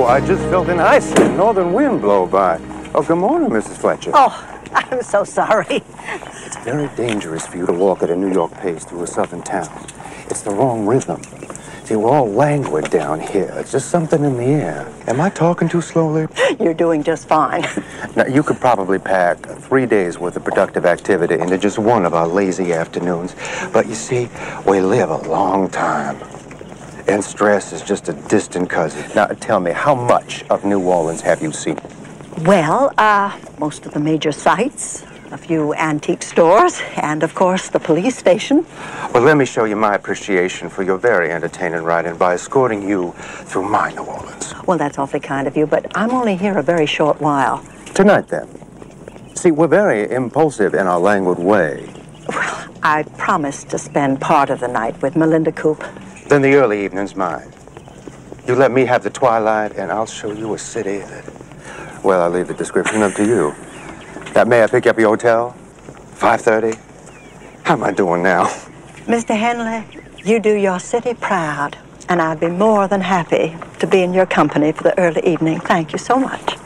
I just felt an icy northern wind blow by. Oh, good morning, Mrs. Fletcher. Oh, I'm so sorry. It's very dangerous for you to walk at a New York pace through a southern town. It's the wrong rhythm. See, we're all languid down here. It's just something in the air. Am I talking too slowly? You're doing just fine. Now, you could probably pack 3 days worth of productive activity into just one of our lazy afternoons. But you see, we live a long time. And stress is just a distant cousin. Now, tell me, how much of New Orleans have you seen? Well, most of the major sites, a few antique stores, and, of course, the police station. Well, let me show you my appreciation for your very entertaining writing by escorting you through my New Orleans. Well, that's awfully kind of you, but I'm only here a very short while. Tonight, then. See, we're very impulsive in our languid way. Well, I promised to spend part of the night with Melinda Coop. Then the early evening's mine. You let me have the twilight, and I'll show you a city that... Well, I'll leave the description up to you. May I pick you up your hotel? 5:30? How am I doing now? Mr. Henley, you do your city proud, and I'd be more than happy to be in your company for the early evening. Thank you so much.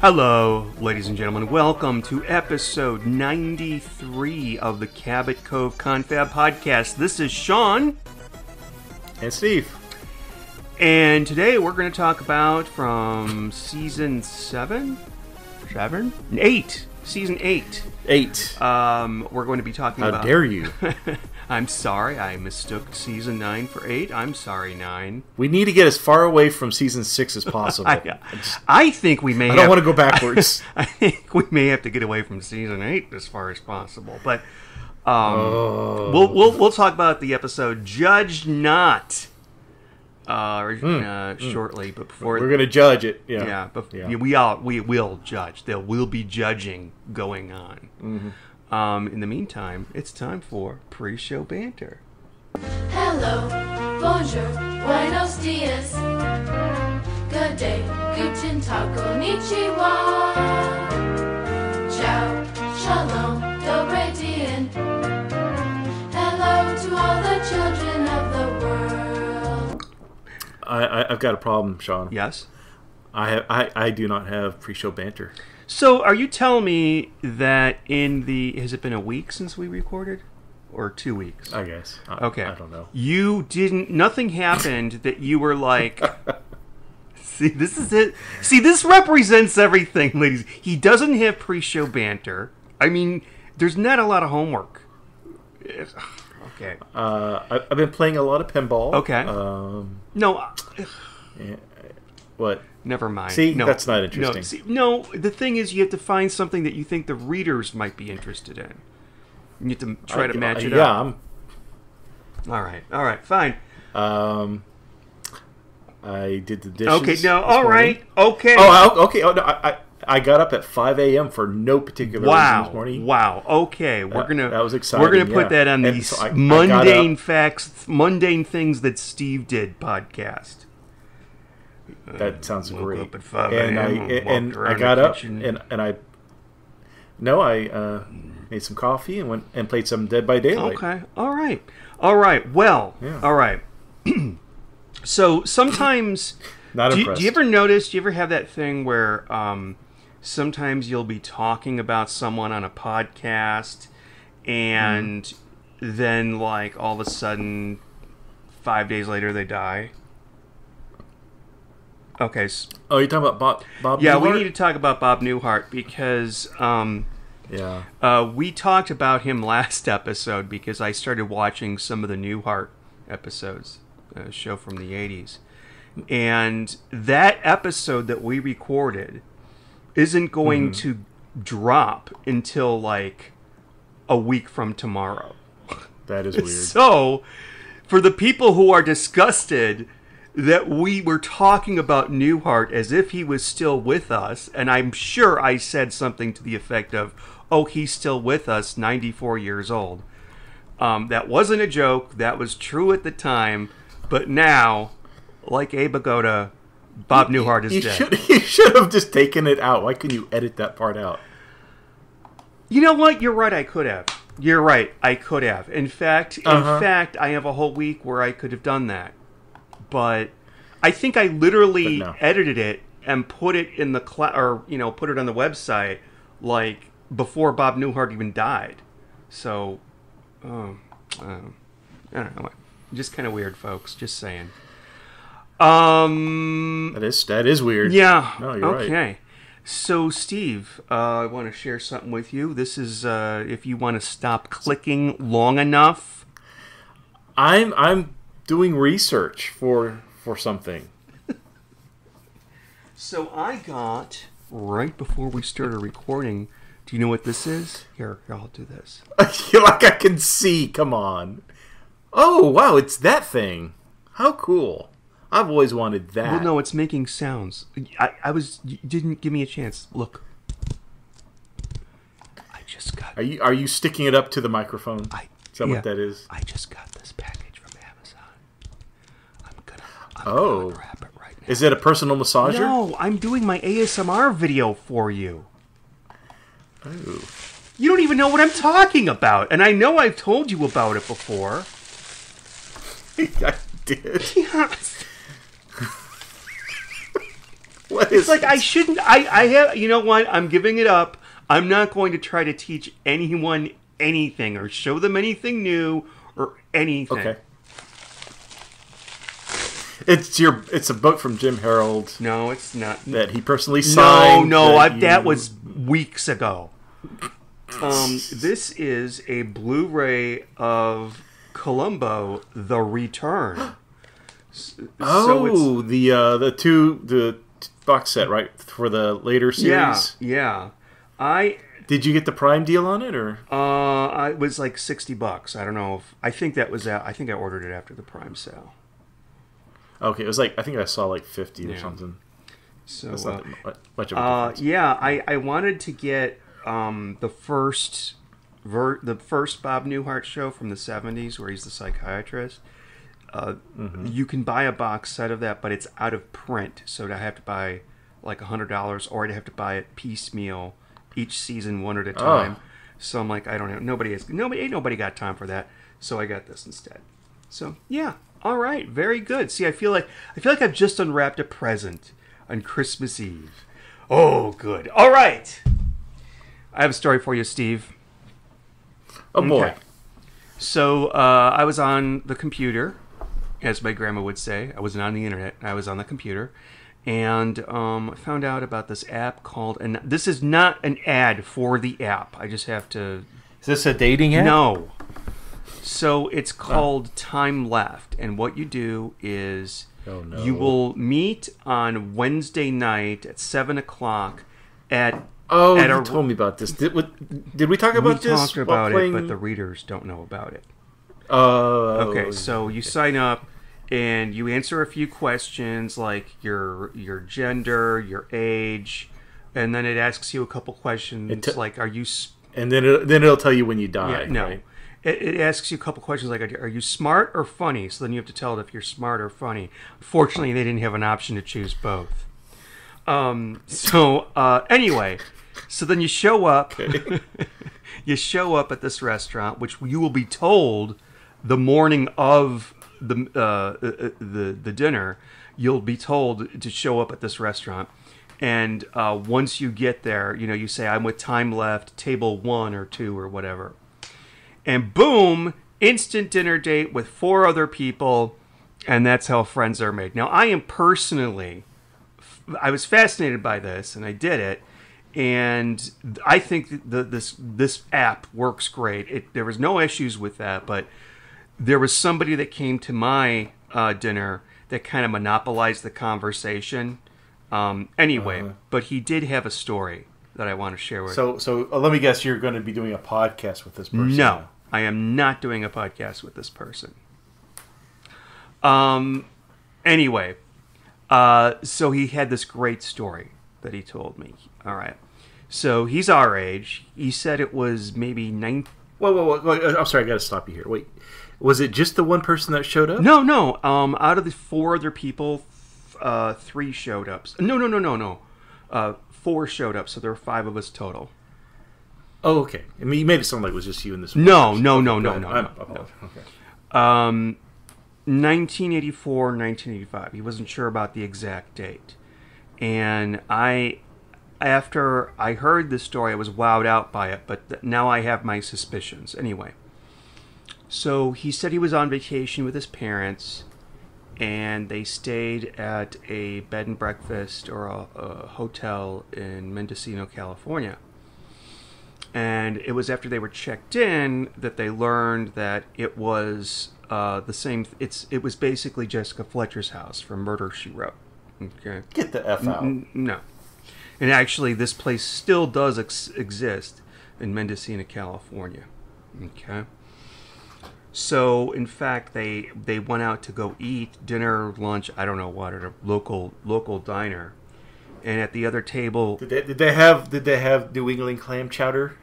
Hello, ladies and gentlemen. Welcome to episode 93 of the Cabot Cove Confab Podcast. This is Sean. And Steve. And today we're going to talk about from season 8. Season 8. 8. We're going to be talking about... How dare you? I'm sorry, I mistook season 9 for 8. I'm sorry, 9. We need to get as far away from season 6 as possible. I think we may I don't want to go backwards. I think we may have to get away from season 8 as far as possible. But we'll talk about the episode Judge Not shortly. But before we're going to judge it. Yeah. We will judge. There will be judging going on. Mm-hmm. In the meantime, it's time for pre-show banter. Hello, bonjour, buenos dias. Good day, guten tag, konnichiwa. Ciao, shalom, dobre dien. Hello to all the children of the world. I've got a problem, Sean. Yes? I do not have pre-show banter. So, are you telling me that has it been a week since we recorded? Or 2 weeks? I guess. Okay. I don't know. Nothing happened that you were like, see, this is it. See, this represents everything, ladies. He doesn't have pre-show banter. I mean, there's not a lot of homework. Okay. I've been playing a lot of pinball. Okay. No. What? Never mind. See, no, that's not interesting. No, the thing is, you have to find something that you think the readers might be interested in. You have to try to match it up. Yeah. All right, fine. I did the dishes. Okay, no, all right, okay. Oh, okay. Oh, no, I got up at 5 a.m. for no particular reason this morning. Wow. Okay, that was exciting. We're gonna put that on the mundane things that Steve did podcast. That sounds great. Up at 5 and I got up and I made some coffee and went and played some Dead by Daylight. Okay. All right. Well. Yeah. All right. So sometimes, not impressed. Do you ever notice? Do you ever have that thing where sometimes you'll be talking about someone on a podcast, and then like all of a sudden, 5 days later they die? Okay. Oh, you're talking about Bob Yeah, Newhart? we need to talk about Bob Newhart because we talked about him last episode because I started watching some of the Newhart episodes, a show from the 80s. And that episode that we recorded isn't going to drop until like a week from tomorrow. That is weird. So, for the people who are disgusted that we were talking about Newhart as if he was still with us, and I'm sure I said something to the effect of, "Oh, he's still with us, 94 years old." That wasn't a joke. That was true at the time, but now, like Abe Vigoda, Bob Newhart is dead. You should have just taken it out. Why couldn't you edit that part out? You know what? You're right. I could have. You're right. I could have. In fact, I have a whole week where I could have done that. But I think I literally edited it and put it in the put it on the website like before Bob Newhart even died. So, I don't know. Just kind of weird, folks. Just saying. That is weird. Yeah. No, you're right. Okay. So, Steve, I want to share something with you. This is if you want to stop clicking long enough. I'm doing research for something. So I got right before we started recording. Do you know what this is? Here, I'll do this. Like I can see. Come on. Oh wow, it's that thing. How cool. I've always wanted that. Well, no, it's making sounds. You didn't give me a chance. Look. I just got... Are you sticking it up to the microphone? Is that what that is? I just got this package from Amazon. I'm gonna unwrap it right now. Is it a personal massager? No, I'm doing my ASMR video for you. Oh. You don't even know what I'm talking about. And I know I've told you about it before. I did. Yes. It's like I shouldn't. I have. You know what? I'm giving it up. I'm not going to try to teach anyone anything or show them anything new or anything. Okay. It's a book from Jim Harold. No, it's not. That he personally signed. That was weeks ago. This is a Blu-ray of Columbo: The Return. The box set, right, for the later series. Yeah. Did you get the Prime deal on it, or? It was like $60. I don't know if I think that was I think I ordered it after the Prime sale. Okay, it was like I think I saw like 50 or something. So that's not much of a difference. I wanted to get the first Bob Newhart show from the 70s where he's the psychiatrist. You can buy a box set of that, but it's out of print, so I'd have to buy like $100, or I'd have to buy it piecemeal, each season one at a time. So I'm like, I don't know, ain't nobody got time for that, so I got this instead. So yeah, all right, very good. See, I feel like I've just unwrapped a present on Christmas Eve. Oh, good. All right, I have a story for you, Steve. Oh boy. Okay. So I was on the computer. As my grandma would say, I wasn't on the internet. I was on the computer, and I found out about this app called. And this is not an ad for the app. I just have to. Is this a dating app? No. So it's called Time Left, and what you do is you will meet on Wednesday night at 7:00 at. Oh, you told me about this. Did we talk about this? We talked about it, but the readers don't know about it. Okay, so you sign up and you answer a few questions like your gender, your age, and then it asks you a couple questions like, are you... And then it'll tell you when you die. Yeah, no. Right? It asks you a couple questions like, are you smart or funny? So then you have to tell it if you're smart or funny. Fortunately, they didn't have an option to choose both. Anyway, so then you show up. Okay. You show up at this restaurant, which you will be told the morning of the dinner. You'll be told to show up at this restaurant, and once you get there, you say, "I'm with Time Left, table 1 or 2 or whatever," and boom, instant dinner date with 4 other people, and that's how friends are made. Now, I was fascinated by this, and I did it. And I think this app works great. There was no issues with that, but there was somebody that came to my dinner that kind of monopolized the conversation. But he did have a story that I want to share with you. So let me guess, you're going to be doing a podcast with this person? No, I am not doing a podcast with this person. Anyway, so he had this great story that he told me. All right. So he's our age. He said it was maybe 9. Wait, I'm sorry, I got to stop you here. Wait, was it just the one person that showed up? No. Out of the 4 other people, 3 showed up. No. 4 showed up, so there were 5 of us total. Oh, okay. I mean, you made it sound like it was just you and this. No. Okay. 1984, 1985. He wasn't sure about the exact date. And after I heard this story, I was wowed out by it, but now I have my suspicions. Anyway, so he said he was on vacation with his parents, and they stayed at a bed and breakfast or a hotel in Mendocino, California. And it was after they were checked in that they learned that it was the same. It was basically Jessica Fletcher's house from Murder, She Wrote. Okay. Get the F out. No. And actually, this place still does exist in Mendocino, California. Okay. So, in fact, they went out to go eat dinner, lunch, I don't know what, at a local diner. And at the other table, Did they have New England clam chowder?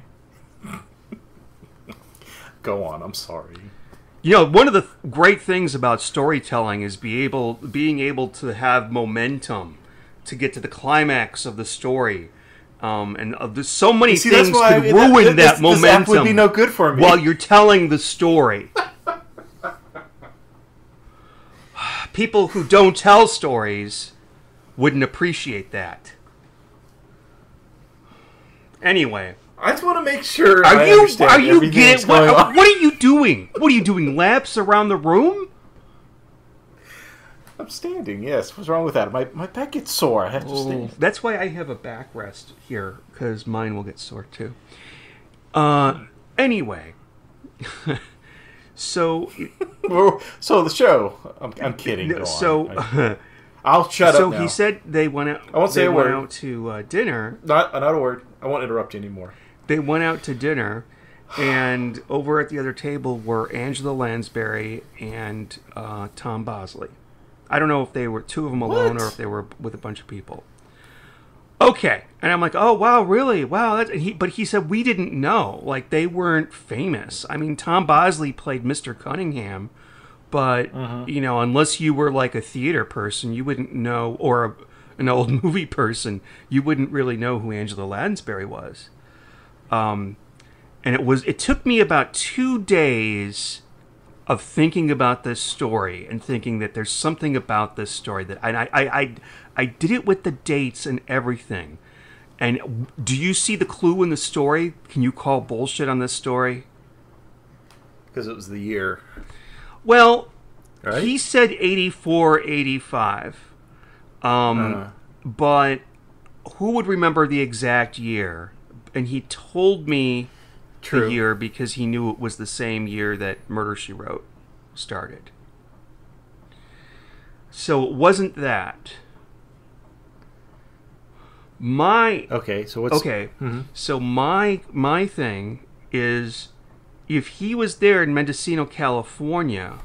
Go on. I'm sorry. you know, one of the great things about storytelling is being able to have momentum to get to the climax of the story. And there's so many things could ruin that momentum. This app would be no good for me while you're telling the story. People who don't tell stories wouldn't appreciate that. Anyway, I just want to make sure. What are you doing? What are you doing? Laps around the room? I'm standing. Yes. What's wrong with that? My back gets sore. I have to stand. That's why I have a backrest here, because mine will get sore too. Anyway, so the show. I'm kidding. Go on. I'll shut up now. So he said they went out. I won't say a word. They went out to dinner. Not a word. I won't interrupt you anymore. They went out to dinner, and over at the other table were Angela Lansbury and Tom Bosley. I don't know if they were two of them alone or if they were with a bunch of people. Okay, and I'm like, oh wow, really? Wow, but he said we didn't know. Like, they weren't famous. I mean, Tom Bosley played Mr. Cunningham, but you know, unless you were like a theater person, you wouldn't know, or an old movie person, you wouldn't really know who Angela Lansbury was. And it took me about 2 days of thinking about this story and thinking that there's something about this story that I did it with the dates and everything. And do you see the clue in the story? Can you call bullshit on this story? Because it was the year. Well, right? He said 84, 85. But who would remember the exact year? And he told me the year because he knew it was the same year that Murder, She Wrote started. So it wasn't that. So my thing is, if he was there in Mendocino, California,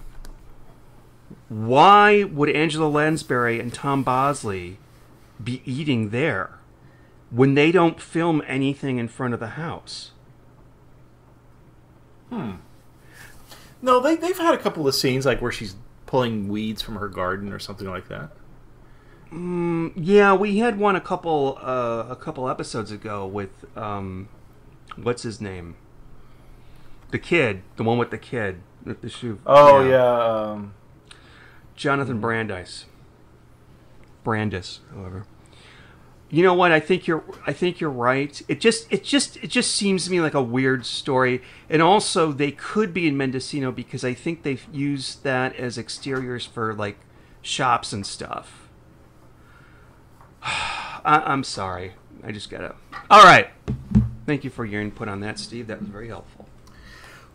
why would Angela Lansbury and Tom Bosley be eating there when they don't film anything in front of the house? No, they've had a couple of scenes like where she's pulling weeds from her garden or something like that. Yeah, we had one a couple episodes ago with what's his name? The kid, the one with the kid with the shoe. Oh yeah, Jonathan Brandis, however. You know what? I think you're right. It just seems to me like a weird story. And also, they could be in Mendocino because I think they've used that as exteriors for like shops and stuff. I'm sorry. I just gotta. All right. Thank you for your input on that, Steve. That was very helpful.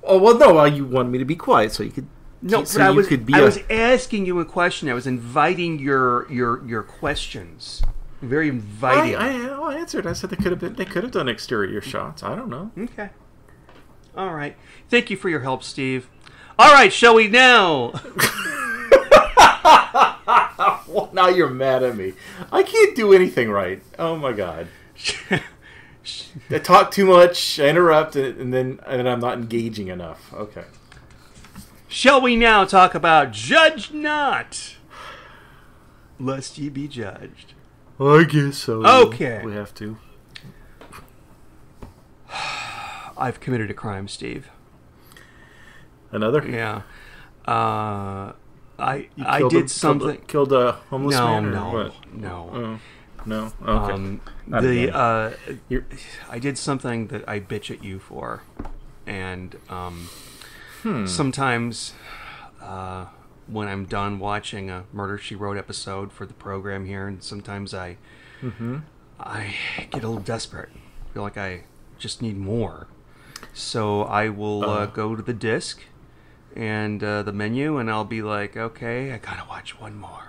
Oh well, no. You wanted me to be quiet so you could. No, so but I was asking you a question. I was inviting your questions. Very inviting. I answered. I said they could have done exterior shots. I don't know. Okay. All right. Thank you for your help, Steve. All right, shall we now? Now you're mad at me. I can't do anything right. Oh my god. I talk too much, I interrupt, and then I'm not engaging enough. Okay. Shall we now talk about Judge Not, lest ye be judged? I guess so. Okay. We have to. I've committed a crime, Steve. Another? Yeah. I Killed did something. Killed a homeless No, man? Or no, what? no. No? Okay. Not again. I did something that I bitch at you for, and sometimes when I'm done watching a Murder She Wrote episode for the program here, and sometimes I get a little desperate. I feel like I just need more, so I will go to the disc and the menu, and I'll be like, okay, I gotta watch one more.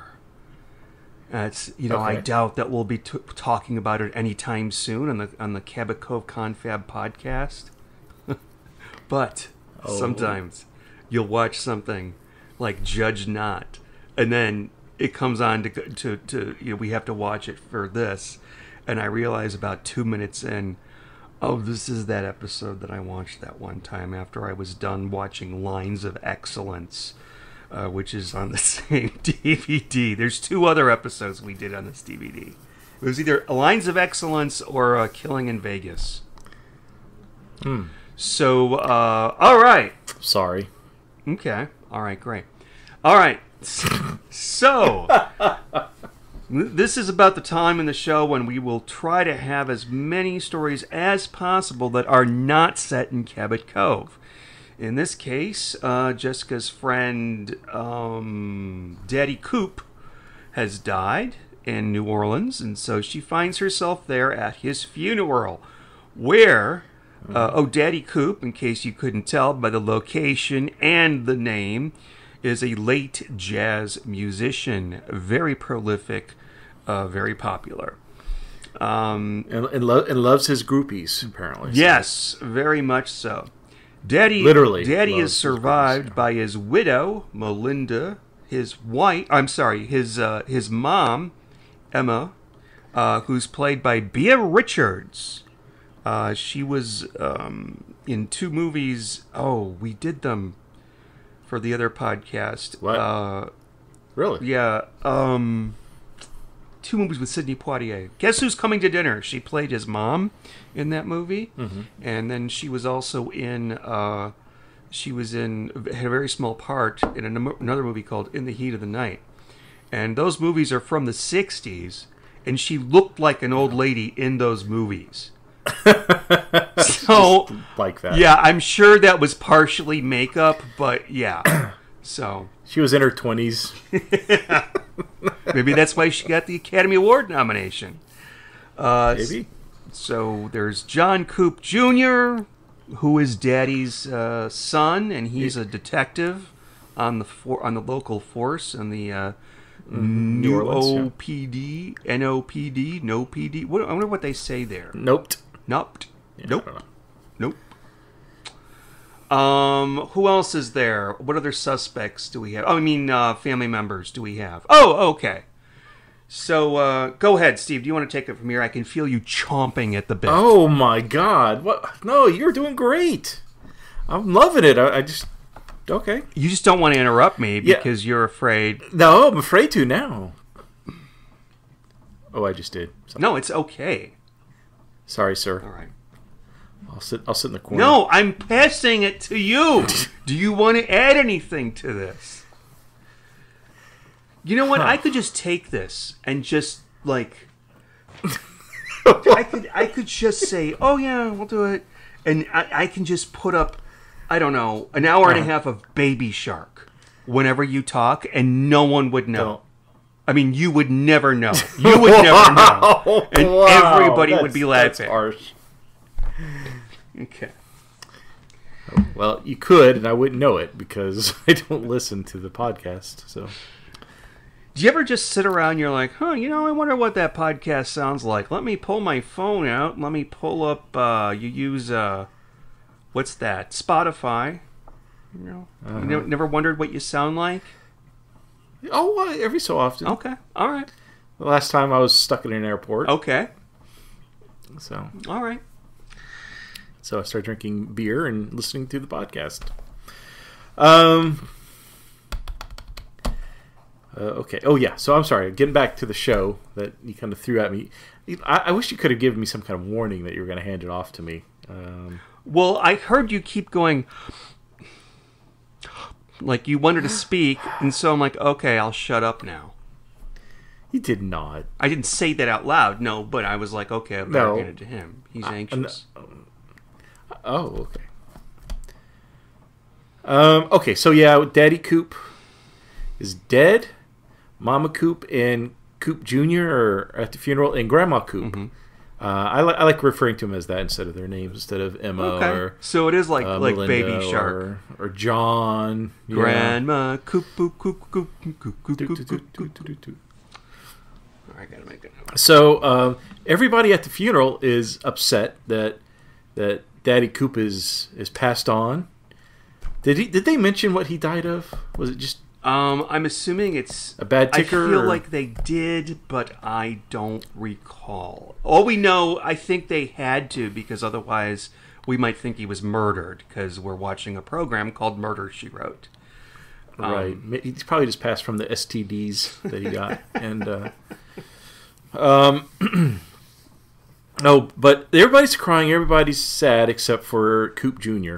It's I doubt that we'll be talking about it anytime soon on the Cabot Cove Confab podcast. But sometimes you'll watch something like Judge Not, and then it comes on to we have to watch it for this, and I realize about 2 minutes in, this is that episode that I watched that one time after I was done watching Lines of Excellence. Which is on the same DVD. There's 2 other episodes we did on this DVD. It was either Lines of Excellence or Killing in Vegas. So, all right. Sorry. Okay. All right, great. All right. So, this is about the time in the show when we will try to have as many stories as possible that are not set in Cabot Cove. In this case, Jessica's friend, Daddy Coop, has died in New Orleans, and so she finds herself there at his funeral, where, Daddy Coop, in case you couldn't tell by the location and the name, is a late jazz musician, very prolific, very popular. And loves his groupies, apparently. Yes, very much so. Daddy is survived by his widow, Melinda, his mom, Emma, who's played by Bea Richards. She was in 2 movies. We did them for the other podcast. What? Really? Yeah. 2 movies with Sidney Poitier. Guess Who's Coming to Dinner? She played his mom in that movie, and then she was also in. Had a very small part in another movie called In the Heat of the Night, and those movies are from the '60s, and she looked like an old lady in those movies. So, like that. Yeah, I'm sure that was partially makeup, but yeah. So she was in her 20s. Maybe that's why she got the Academy Award nomination. Maybe. So there's John Coop Jr., who is Daddy's son, and he's a detective on the local force in the New Orleans, OPD, NOPD, no PD. I wonder what they say there. Nope. Yeah, nope. Nope. Who else is there? What other suspects do we have? Family members do we have? Oh, okay. So, go ahead, Steve. Do you want to take it from here? I can feel you chomping at the bit. Oh, my God. What? No, you're doing great. I'm loving it. I just... Okay. You just don't want to interrupt me because you're afraid. No, I'm afraid to now. Oh, I just did. Sorry. No, it's okay. Sorry, sir. All right. I'll sit in the corner. No, I'm passing it to you. Do you want to add anything to this? You know what? I could just take this and just I could just say, "Oh yeah, we'll do it," and I can just put up, I don't know, an hour and a half of Baby Shark whenever you talk, and no one would know. Don't. I mean, you would never know. You would never know, and everybody would be laughing. That's harsh. Okay. Well, you could, and I wouldn't know it because I don't listen to the podcast. So, do you ever just sit around and you're like, I wonder what that podcast sounds like. Let me pull my phone out. Let me pull up, you use, what's that? Spotify. You never wondered what you sound like? Oh, every so often. Okay. All right. The last time I was stuck in an airport. Okay. So All right. I started drinking beer and listening to the podcast. Okay. Oh, yeah. So I'm sorry. Getting back to the show that you kind of threw at me. I wish you could have given me some kind of warning that you were going to hand it off to me. Well, I heard you keep going, like you wanted to speak, and so I'm like, okay, I'll shut up now. You did not. I didn't say that out loud, no, but I was like, okay, I better No. get it to him. He's anxious. Oh, okay. Okay, so yeah, Daddy Coop is dead. Mama Coop and Coop Jr. are at the funeral, and Grandma Coop. Mm-hmm. I like referring to them as that instead of their names, instead of Emma or So it is like Melinda Baby Shark. or John. yeah. Grandma Coop, Coop, Coop, Coop, Coop, Coop, Coop, Do, Coop, do, Coop, do, Coop. do, do, do. I gotta make it. So everybody at the funeral is upset that Daddy Coop is passed on. Did they mention what he died of? Was it just I'm assuming it's a bad ticker? I feel or- like they did, but I don't recall. All we know, I think they had to, because otherwise we might think he was murdered, because we're watching a program called Murder, She Wrote. Right. He's probably just passed from the STDs that he got. And no, but everybody's crying, everybody's sad except for Coop Jr.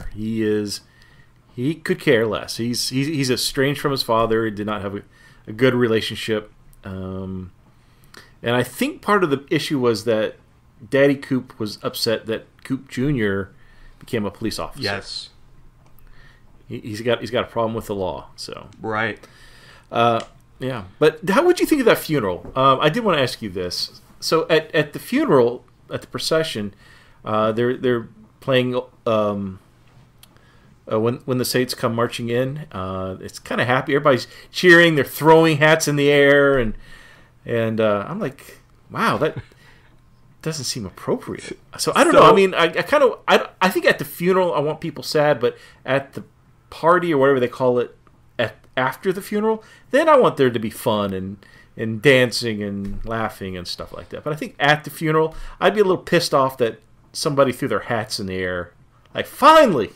He could care less. He's estranged from his father. He did not have a good relationship. And I think part of the issue was that Daddy Coop was upset that Coop Jr. became a police officer. Yes. He's got a problem with the law. So Right. yeah. But how would you think of that funeral? I did want to ask you this. So at the funeral, at the procession, they're playing when the saints come marching in. It's kind of happy. Everybody's cheering. They're throwing hats in the air, and I'm like, wow, that doesn't seem appropriate. So I don't know. I mean, I think at the funeral I want people sad, but at the party or whatever they call it after the funeral, then I want there to be fun and dancing and laughing and stuff like that. But I think at the funeral, I'd be a little pissed off that somebody threw their hats in the air. Like, finally!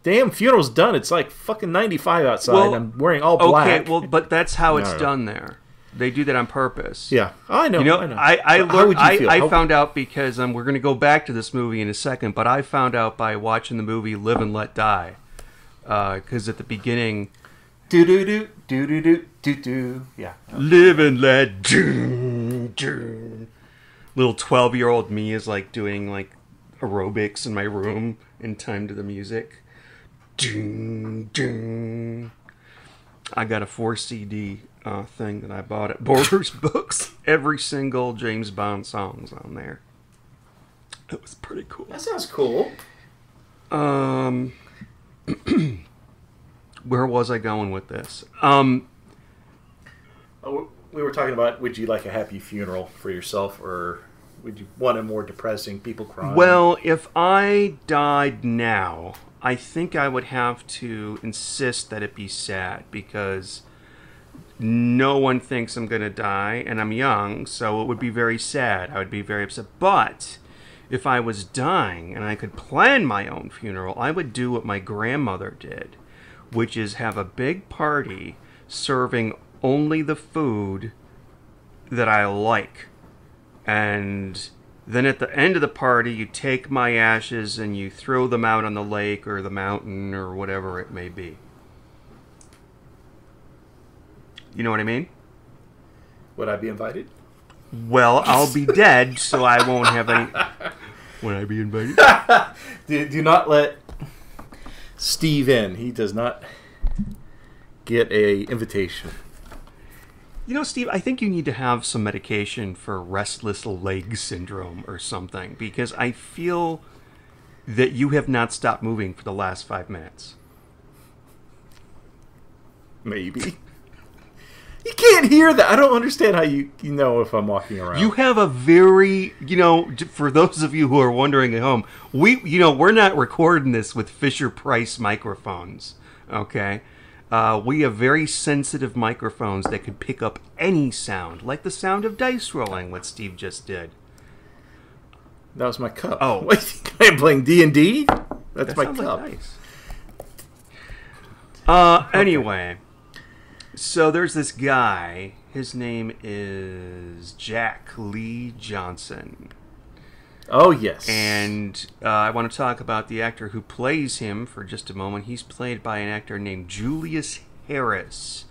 Damn, funeral's done. It's like fucking 95 outside. Well, and I'm wearing all black. Okay, well, but that's how it's No. done there. They do that on purpose. Yeah, I know. You know, I know. I How learned. would you feel? I found out because we're going to go back to this movie in a second, but I found out by watching the movie Live and Let Die, because at the beginning, Do do do do do do do do. Yeah. live and let do. Little 12-year-old me is like doing like aerobics in my room in time to the music. Ding, ding. I got a 4 CD thing that I bought at Borders Books. Every single James Bond song's on there. It was pretty cool. That sounds cool. Where was I going with this? We were talking about, would you like a happy funeral for yourself, or would you want a more depressing, people crying? Well, if I died now, I think I would have to insist that it be sad, because no one thinks I'm going to die, and I'm young, so it would be very sad. I would be very upset. But if I was dying and I could plan my own funeral, I would do what my grandmother did, which is have a big party serving only the food that I like. And then at the end of the party, you take my ashes and you throw them out on the lake or the mountain or whatever it may be. You know what I mean? Would I be invited? Well, I'll be dead, so I won't have any... Would I be invited? Do not let Steve in. He does not get a invitation. You know, Steve, I think you need to have some medication for restless leg syndrome or something, because I feel that you have not stopped moving for the last 5 minutes. Maybe. You can't hear that. I don't understand how you know if I'm walking around. You have a very, for those of you who are wondering at home, we're not recording this with Fisher-Price microphones, okay? We have very sensitive microphones that could pick up any sound, like the sound of dice rolling, what Steve just did. That was my cup. Oh. Wait, I am playing D&D? That's That my sounds cup. like dice. Anyway, so there's this guy. His name is Jack Lee Johnson. Oh, yes. And I want to talk about the actor who plays him for just a moment. He's played by an actor named Julius Harris.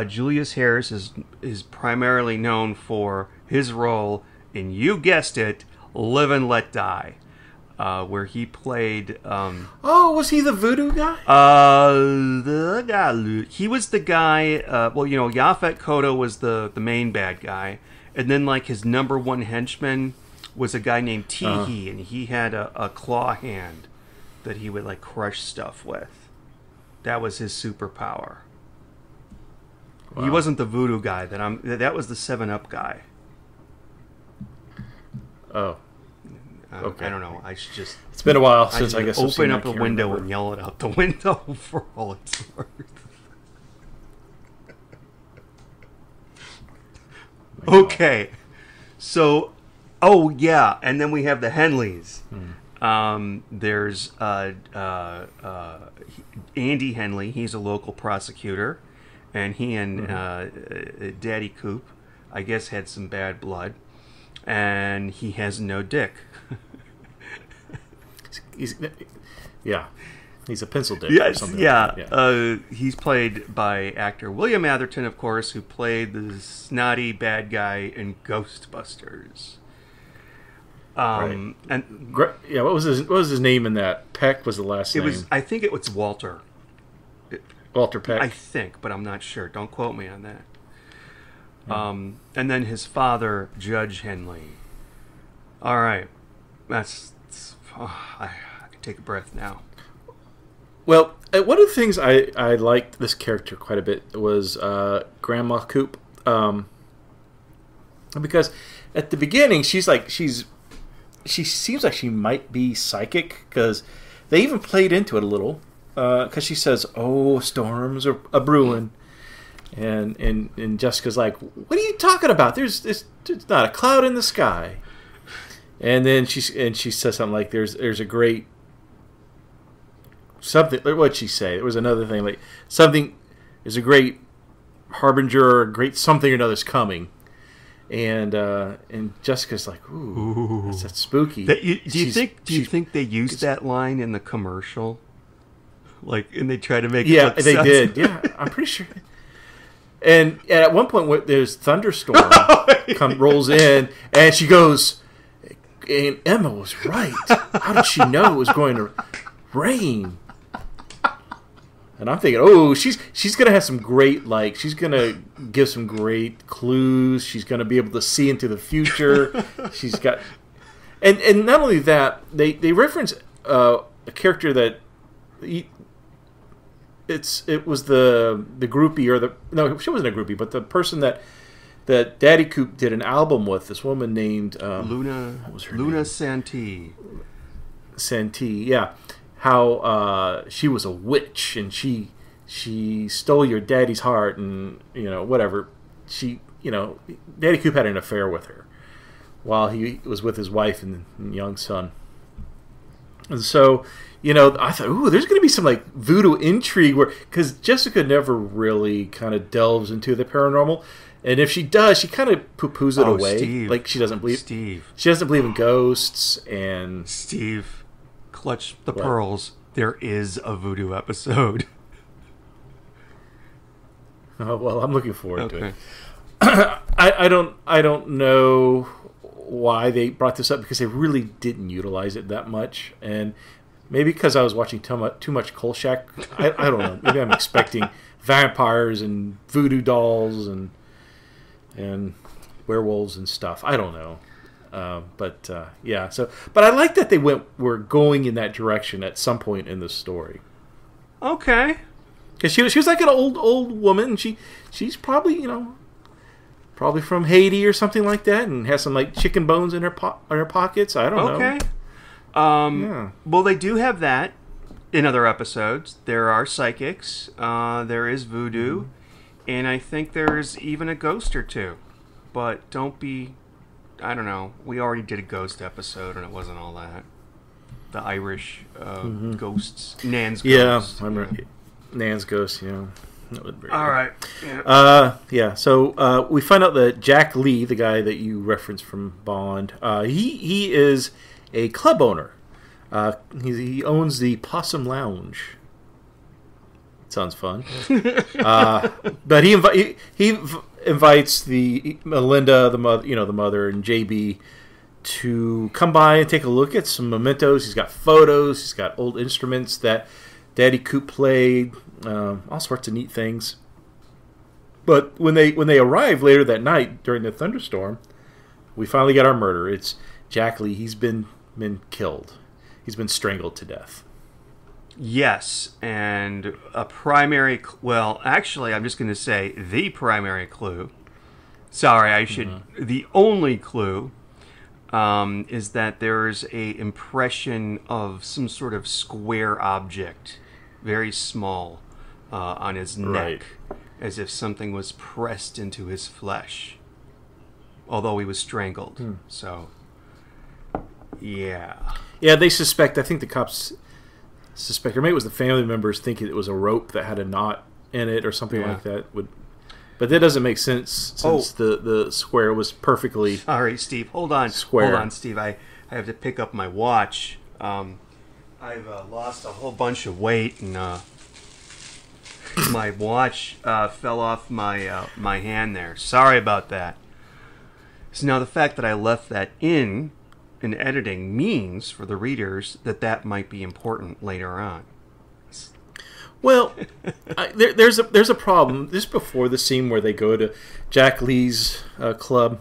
Julius Harris is primarily known for his role in, you guessed it, Live and Let Die, where he played... oh, was he the voodoo guy? the guy... He was the guy... Yaphet Kotto was the main bad guy. And then, like, his number one henchman was a guy named Teehee, and he had a claw hand that he would, like, crush stuff with. That was his superpower. Wow. He wasn't the voodoo guy. That was the 7-Up guy. Oh. Okay. I don't know. I should just... It's been a while since I guess I've open seen up that. a I can't window remember. and yell it out the window for all it's worth. Okay, so, yeah, and then we have the Henleys. There's Andy Henley. He's a local prosecutor, and he and Daddy Coop, I guess, had some bad blood, and he has no dick. He's a pencil dick or Yes, something. yeah. Like that. He's played by actor William Atherton, of course, who played the snotty bad guy in Ghostbusters. Right. And What was his name in that? Peck was the last name. I think it was Walter. Walter Peck. I think, but I'm not sure. Don't quote me on that. And then his father, Judge Henley. All right, I can take a breath now. Well, one of the things I liked this character quite a bit was Grandma Coop, because at the beginning she seems like she might be psychic, because they even played into it a little, because she says, "Oh, storms are a brewing," and Jessica's like, "What are you talking about? There's not a cloud in the sky," and then she says something like, "There's a great." Something. What'd she say? It was another thing, like something is a great harbinger, or a great something or another's coming, and Jessica's like, "Ooh, that's spooky." Do you think they used that line in the commercial? Like, and they try to make it look they sensitive? did. Yeah, I'm pretty sure. And at one point, there's thunderstorm rolls in, and she goes, and Emma was right. How did she know it was going to rain? And I'm thinking, oh, she's gonna have some great, like, she's gonna give some great clues. She's gonna be able to see into the future. She's got, and not only that, they reference a character that it was the groupie, or no, she wasn't a groupie, but the person that Daddy Coop did an album with, this woman named Luna. what was her Luna name? Santee. Santee, yeah. How she was a witch, and she stole your daddy's heart, and whatever. Daddy Coop had an affair with her while he was with his wife and young son. And so, I thought, ooh, there's going to be some like voodoo intrigue, because Jessica never really kind of delves into the paranormal, and if she does, she kind of poo-poos it away. Steve. Like she doesn't believe. Steve. She doesn't believe in ghosts, and Steve. Clutch the What? pearls. There is a voodoo episode. oh well, I'm looking forward to Okay. it. I don't know why they brought this up, because they really didn't utilize it that much, and maybe because I was watching too much Kolchak. I don't know. Maybe I'm expecting vampires and voodoo dolls and werewolves and stuff. I don't know. But I like that they were going in that direction at some point in the story, Okay. because she was like an old woman. She's probably probably from Haiti or something like that, and has some like chicken bones in her pockets. I don't know. Okay. Yeah. Well, they do have that in other episodes, there are psychics, there is voodoo, and I think there's even a ghost or two. But don't be... I don't know. We already did a ghost episode, and it wasn't all that. The Irish ghosts. Nan's ghost. Yeah, I remember. Nan's ghost, yeah. That would be All right. Yeah. So we find out that Jack Lee, the guy that you referenced from Bond, he is a club owner. He owns the Possum Lounge. Sounds fun. But he invites the Melinda, the mother, and JB to come by and take a look at some mementos. He's got photos. He's got old instruments that Daddy Coop played. All sorts of neat things. But when they arrive later that night during the thunderstorm, we finally get our murder. It's Jack Lee. He's been killed. He's been strangled to death. Yes, and a primary... Well, actually, I'm just going to say the primary clue. Sorry, I should... The only clue is that there's a impression of some sort of square object, very small, on his neck, Right. as if something was pressed into his flesh, although he was strangled. So, yeah. Yeah, they suspect. I think the cops suspect, or maybe it was the family members thinking it was a rope that had a knot in it or something Yeah. like that. But that doesn't make sense since the square was perfectly... Sorry, Steve. Hold on. Square. Hold on, Steve. I have to pick up my watch. I've lost a whole bunch of weight, and my watch fell off my hand there. Sorry about that. So now the fact that I left that in editing means for the readers that might be important later on. Well, there's a problem. Just before the scene where they go to Jack Lee's club,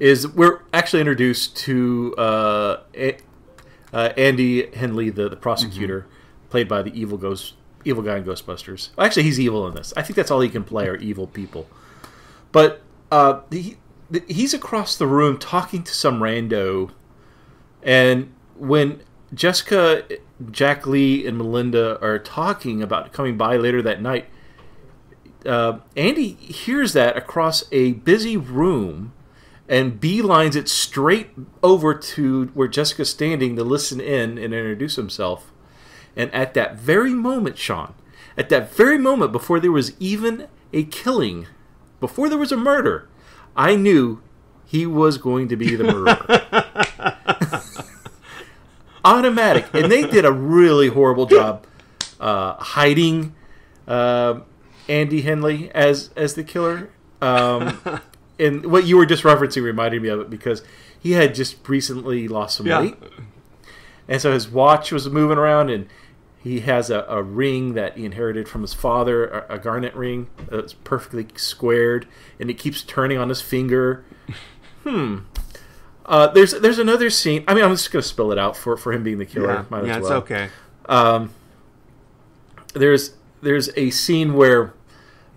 is we're actually introduced to Andy Henley, the prosecutor, played by the evil guy in Ghostbusters. Actually, he's evil in this. I think that's all he can play are evil people. But he's across the room talking to some rando, and when Jessica, Jack Lee, and Melinda are talking about coming by later that night, Andy hears that across a busy room and beelines it straight over to where Jessica's standing to listen in and introduce himself. And at that very moment, Sean, at that very moment before there was even a killing, before there was a murder, I knew he was going to be the murderer. Automatic. And they did a really horrible job hiding Andy Henley as the killer. And what you were just referencing reminded me of it because he had just recently lost some weight. And so his watch was moving around, and he has a ring that he inherited from his father, a garnet ring that's perfectly squared, and it keeps turning on his finger. There's another scene. I mean, I'm just going to spell it out for him being the killer. Might as well. It's okay. There's a scene where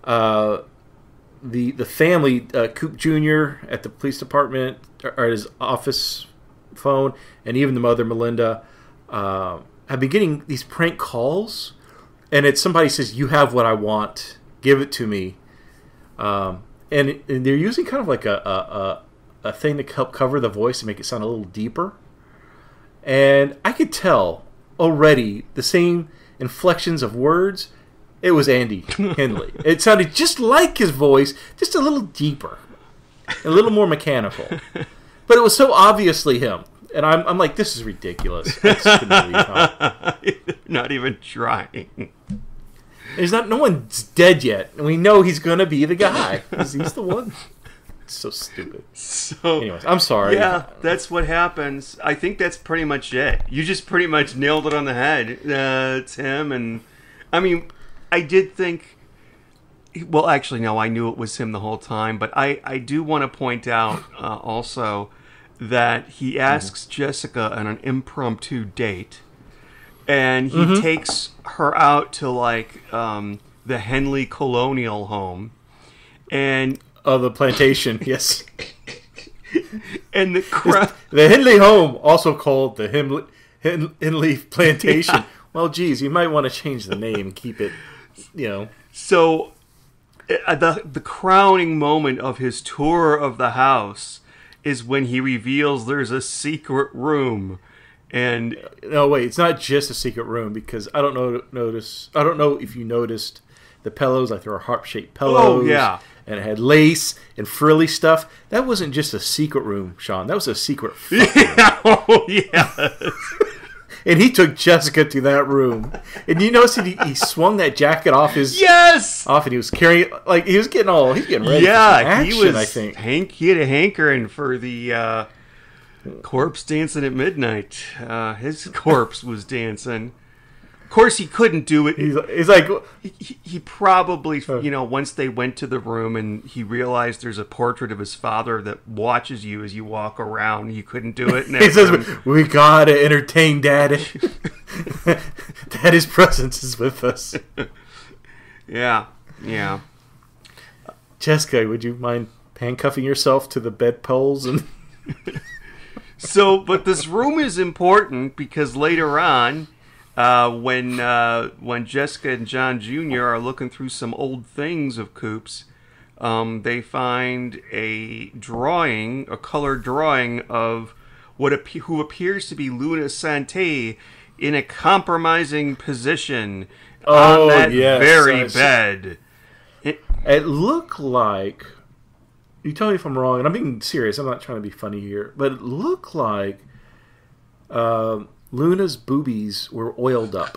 the family, Coop Jr. at the police department, or at his office phone, and even the mother, Melinda, have been getting these prank calls, and it's somebody says, "You have what I want, give it to me," and they're using kind of like a thing to help cover the voice to make it sound a little deeper, and I could tell already the same inflections of words. It was Andy Henley. It sounded just like his voice, just a little deeper, a little more mechanical. But it was so obviously him. And I'm like, this is ridiculous. I just couldn't believe how. Not even trying. No one's dead yet. And we know he's going to be the guy. Because he's the one. It's so stupid. So, anyways, I'm sorry. Yeah, that's what happens. I think that's pretty much it. You just pretty much nailed it on the head. It's him. And, I mean, I did think... Well, actually, no, I knew it was him the whole time. But I do want to point out also that he asks Jessica on an impromptu date. And he takes her out to, like, the Henley Colonial Home. And... Oh, the plantation, yes. And the crowd... The Henley home, also called the Henley Plantation. Well, geez, you might want to change the name and keep it, So, the crowning moment of his tour of the house is when he reveals there's a secret room. And no, wait, it's not just a secret room, because I don't know if you noticed the pillows, like there were heart-shaped pillows. Oh, yeah. And it had lace and frilly stuff. That wasn't just a secret room, Sean. That was a secret room. Oh, yeah. And he took Jessica to that room. And you notice he swung that jacket off his... Yes! Off, and he was carrying... Like, he's getting ready for some action, he was, I think. He had a hankering for the corpse dancing at midnight. His corpse was dancing. Of course, he couldn't do it. He's like... He probably, once they went to the room and he realized there's a portrait of his father that watches you as you walk around, he couldn't do it. He says, we gotta entertain Daddy. Daddy's presence is with us. Yeah. Jessica, would you mind handcuffing yourself to the bedpoles? And So, but this room is important because later on... when Jessica and John Jr. are looking through some old things of Coop's, they find a colored drawing of who appears to be Luna Santee in a compromising position on that very bed. It looked like, you tell me if I'm wrong, and I'm being serious, I'm not trying to be funny here, but it looked like Luna's boobies were oiled up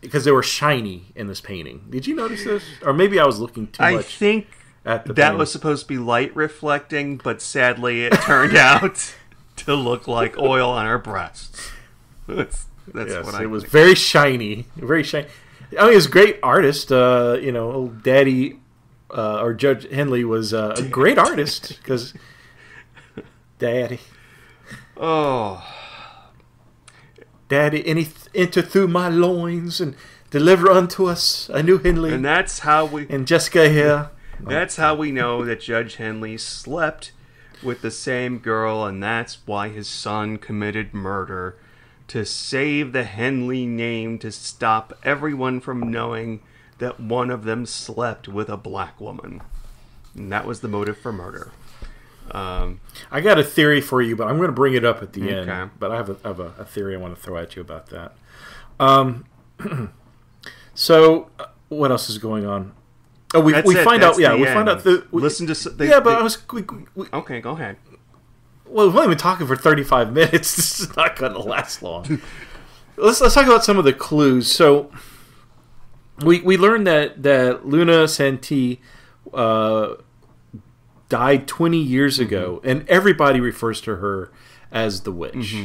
because they were shiny in this painting. Did you notice this? Or maybe I was looking too much. I think at the that painting. was supposed to be light reflecting, but sadly it turned out to look like oil on her breasts. That's yes, what I it was think. very shiny. Very shiny. I mean, he was a great artist. Old Daddy or Judge Henley was a great artist because Daddy. Oh. Daddy, enter through my loins and deliver unto us a new Henley. And that's how we... And Jessica here. That's how we know that Judge Henley slept with the same girl, and that's why his son committed murder. To save the Henley name, to stop everyone from knowing that one of them slept with a black woman. And that was the motive for murder. I got a theory for you, but I'm going to bring it up at the Okay. end. But I have a theory I want to throw at you about that. So, what else is going on? Oh, we find out. Yeah, we find out. Listen to. Okay, go ahead. Well, we've only been talking for 35 minutes. This is not going to last long. Let's talk about some of the clues. So, we learned that Luna Santee died 20 years ago, and everybody refers to her as the witch.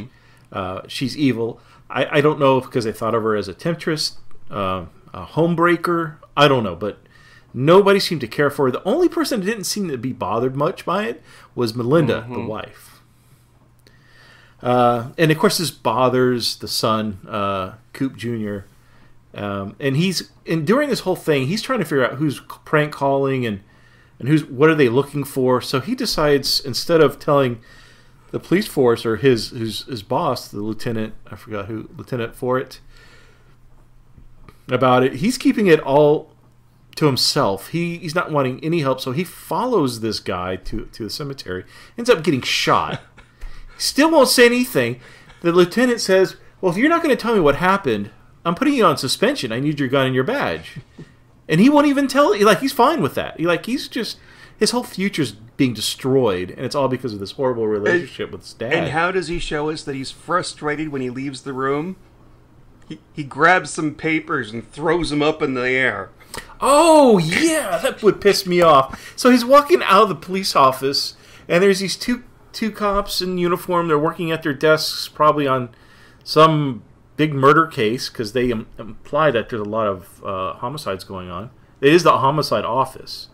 She's evil. I don't know because they thought of her as a temptress, a homebreaker. I don't know, but nobody seemed to care for her. The only person that didn't seem to be bothered much by it was Melinda, the wife. And of course, this bothers the son, Coop Jr. And during this whole thing, he's trying to figure out who's prank calling and what are they looking for. So he decides, instead of telling the police force or his boss, the lieutenant, I forgot who, Lieutenant Forret, about it, he's keeping it all to himself. He's not wanting any help, so he follows this guy to the cemetery, ends up getting shot. Still won't say anything. The lieutenant says, well, if you're not going to tell me what happened, I'm putting you on suspension. I need your gun and your badge. And he won't even tell. He's fine with that. He's just, his whole future's being destroyed, and it's all because of this horrible relationship with his dad. And how does he show us that he's frustrated when he leaves the room? He grabs some papers and throws them up in the air. Oh, yeah, that would piss me off. So he's walking out of the police office, and there's these two cops in uniform. They're working at their desks, probably on some big murder case, because they imply that there's a lot of homicides going on. It is the homicide office.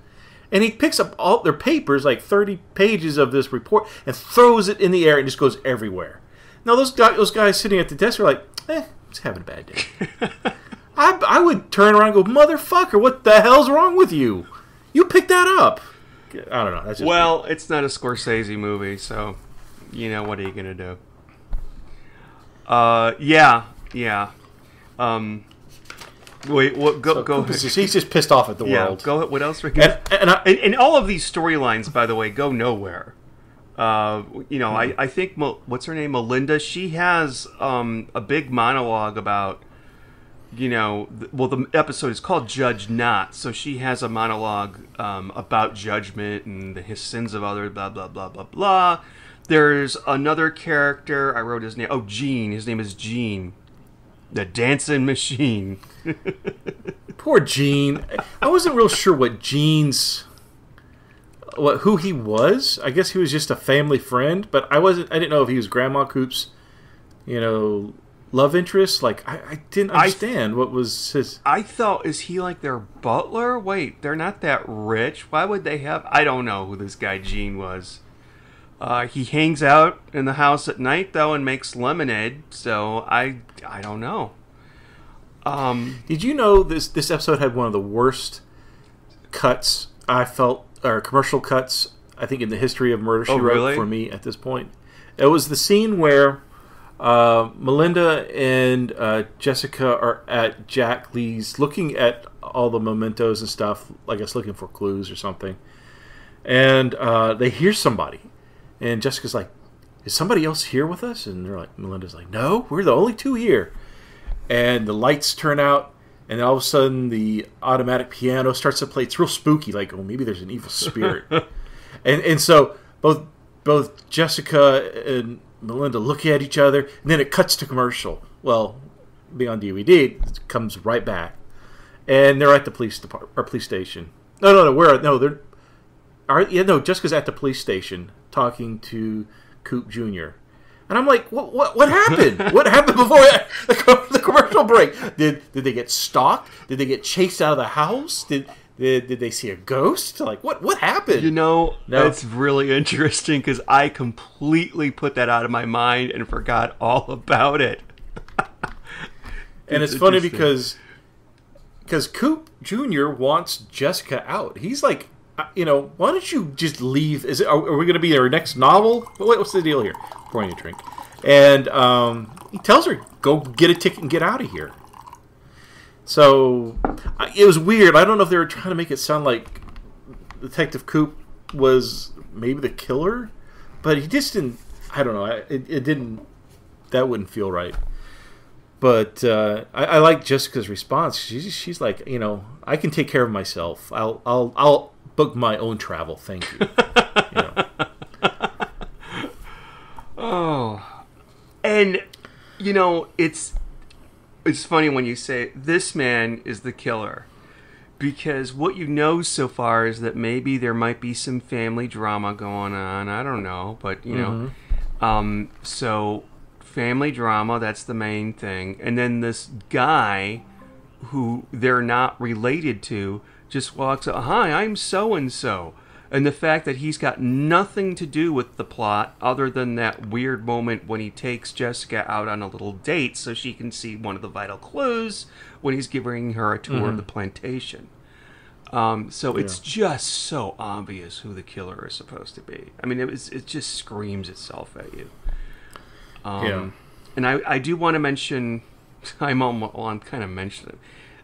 And he picks up all their papers, like 30 pages of this report, and throws it in the air and just goes everywhere. Now, those guys sitting at the desk are like, he's having a bad day. I would turn around and go, motherfucker, what the hell's wrong with you? You picked that up. I don't know. That's just it's not a Scorsese movie, so, what are you going to do? Yeah. Wait, what? Go Coop ahead. he's just pissed off at the Yeah, world. go ahead. What else, Ricky? And all of these storylines, by the way, go nowhere. I think what's her name, Melinda. She has a big monologue about, the episode is called Judge Not, so she has a monologue about judgment and the sins of others. Blah blah blah blah blah. There's another character. I wrote his name. Oh, Gene. His name is Gene, the dancing machine. Poor Gene. I wasn't real sure who he was. I guess he was just a family friend, but I didn't know if he was Grandma Coop's, love interest. Like I didn't understand what was his. I thought, is he like their butler? Wait, they're not that rich. Why would they have? I don't know who this guy Gene was. He hangs out in the house at night though and makes lemonade. So I don't know. Did you know this episode had one of the worst cuts I felt, or commercial cuts, I think, in the history of Murder, She Wrote, really? for me at this point? It was the scene where Melinda and Jessica are at Jack Lee's looking at all the mementos and stuff, I guess looking for clues or something. And they hear somebody. And Jessica's like, is somebody else here with us? And Melinda's like, no, we're the only two here. And the lights turn out, and then all of a sudden the automatic piano starts to play. It's real spooky, like, oh, maybe there's an evil spirit. and so both Jessica and Melinda look at each other, and then it cuts to commercial. Well, being on DVD, it comes right back, and they're at the police station. Jessica's at the police station talking to Coop Jr. And I'm like, what happened? What happened before the commercial break? Did they get stalked? Did they get chased out of the house? Did they see a ghost? Like, what happened? No. That's really interesting because I completely put that out of my mind and forgot all about it. And it's funny because Coop Jr. wants Jessica out. He's like, why don't you just leave? Are we going to be our next novel? What's the deal here? Pouring a drink. And he tells her, go get a ticket and get out of here. So it was weird. I don't know if they were trying to make it sound like Detective Coop was maybe the killer, but he just didn't. I don't know. It didn't. That wouldn't feel right. But I like Jessica's response. She's like, I can take care of myself. I'll book my own travel. Thank you. Oh, and it's funny when you say this man is the killer, because what you know so far is that maybe there might be some family drama going on. I don't know, but so family drama, that's the main thing. And then this guy who they're not related to just walks up, hi, I'm so-and-so. And the fact that he's got nothing to do with the plot other than that weird moment when he takes Jessica out on a little date so she can see one of the vital clues when he's giving her a tour of the plantation. So it's just so obvious who the killer is supposed to be. I mean, it just screams itself at you. And I do want to mention, I'm kind of mentioning it.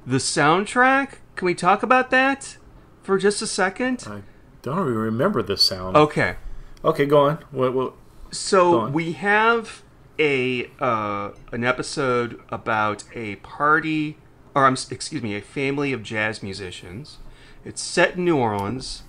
The soundtrack, can we talk about that for just a second? I don't even remember the sound. Okay, go on. What? So we have an episode about a party, or a family of jazz musicians. It's set in New Orleans.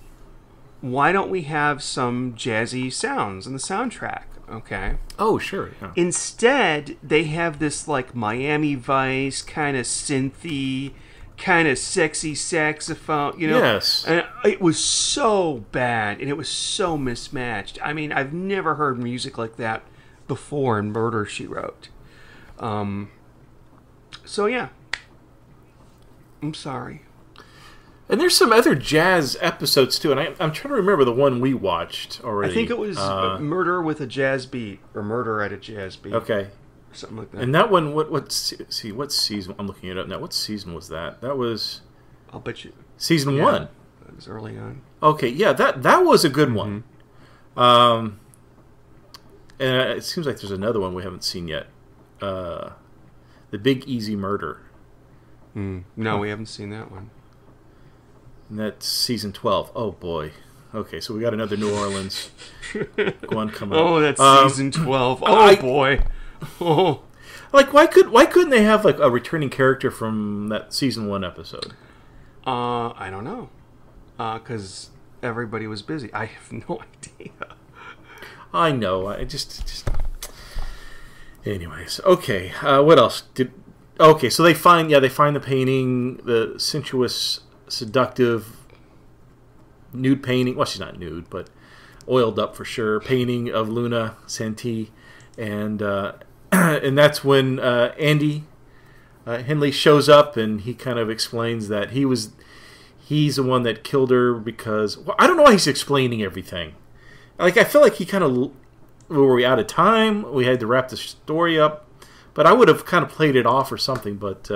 Why don't we have some jazzy sounds in the soundtrack? Okay. Oh, sure. Yeah. Instead, they have this like Miami Vice kind of synthy, kind of sexy saxophone, Yes. And it was so bad, and it was so mismatched. I mean, I've never heard music like that before in Murder, She Wrote. So yeah. I'm sorry. And there's some other jazz episodes too, and I'm trying to remember the one we watched already. I think it was Murder with a Jazz Beat, or Murder at a Jazz Beat. Okay. Something like that. And that one, what season? I'm looking it up now. What season was that? That was... I'll bet you. Season 1. It was early on. Okay, yeah, that was a good one. Mm-hmm. And it seems like there's another one we haven't seen yet. The Big Easy Murder. No, we haven't seen that one. And that's season 12. Oh boy. Okay, so we got another New Orleans one coming up. Oh, that's season 12. Boy. Oh. Like, why couldn't they have like a returning character from that season 1 episode? I don't know. Because everybody was busy. I have no idea. I know. I just. Anyways, okay. What else Okay, so they find the painting, the sensuous, seductive, nude painting. Well, she's not nude, but oiled up for sure. Painting of Luna Santee, and that's when Andy Henley shows up, and he kind of explains that he's the one that killed her because I don't know why he's explaining everything. Like, I feel like he kind of were we out of time? We had to wrap the story up. But I would have kind of played it off or something. But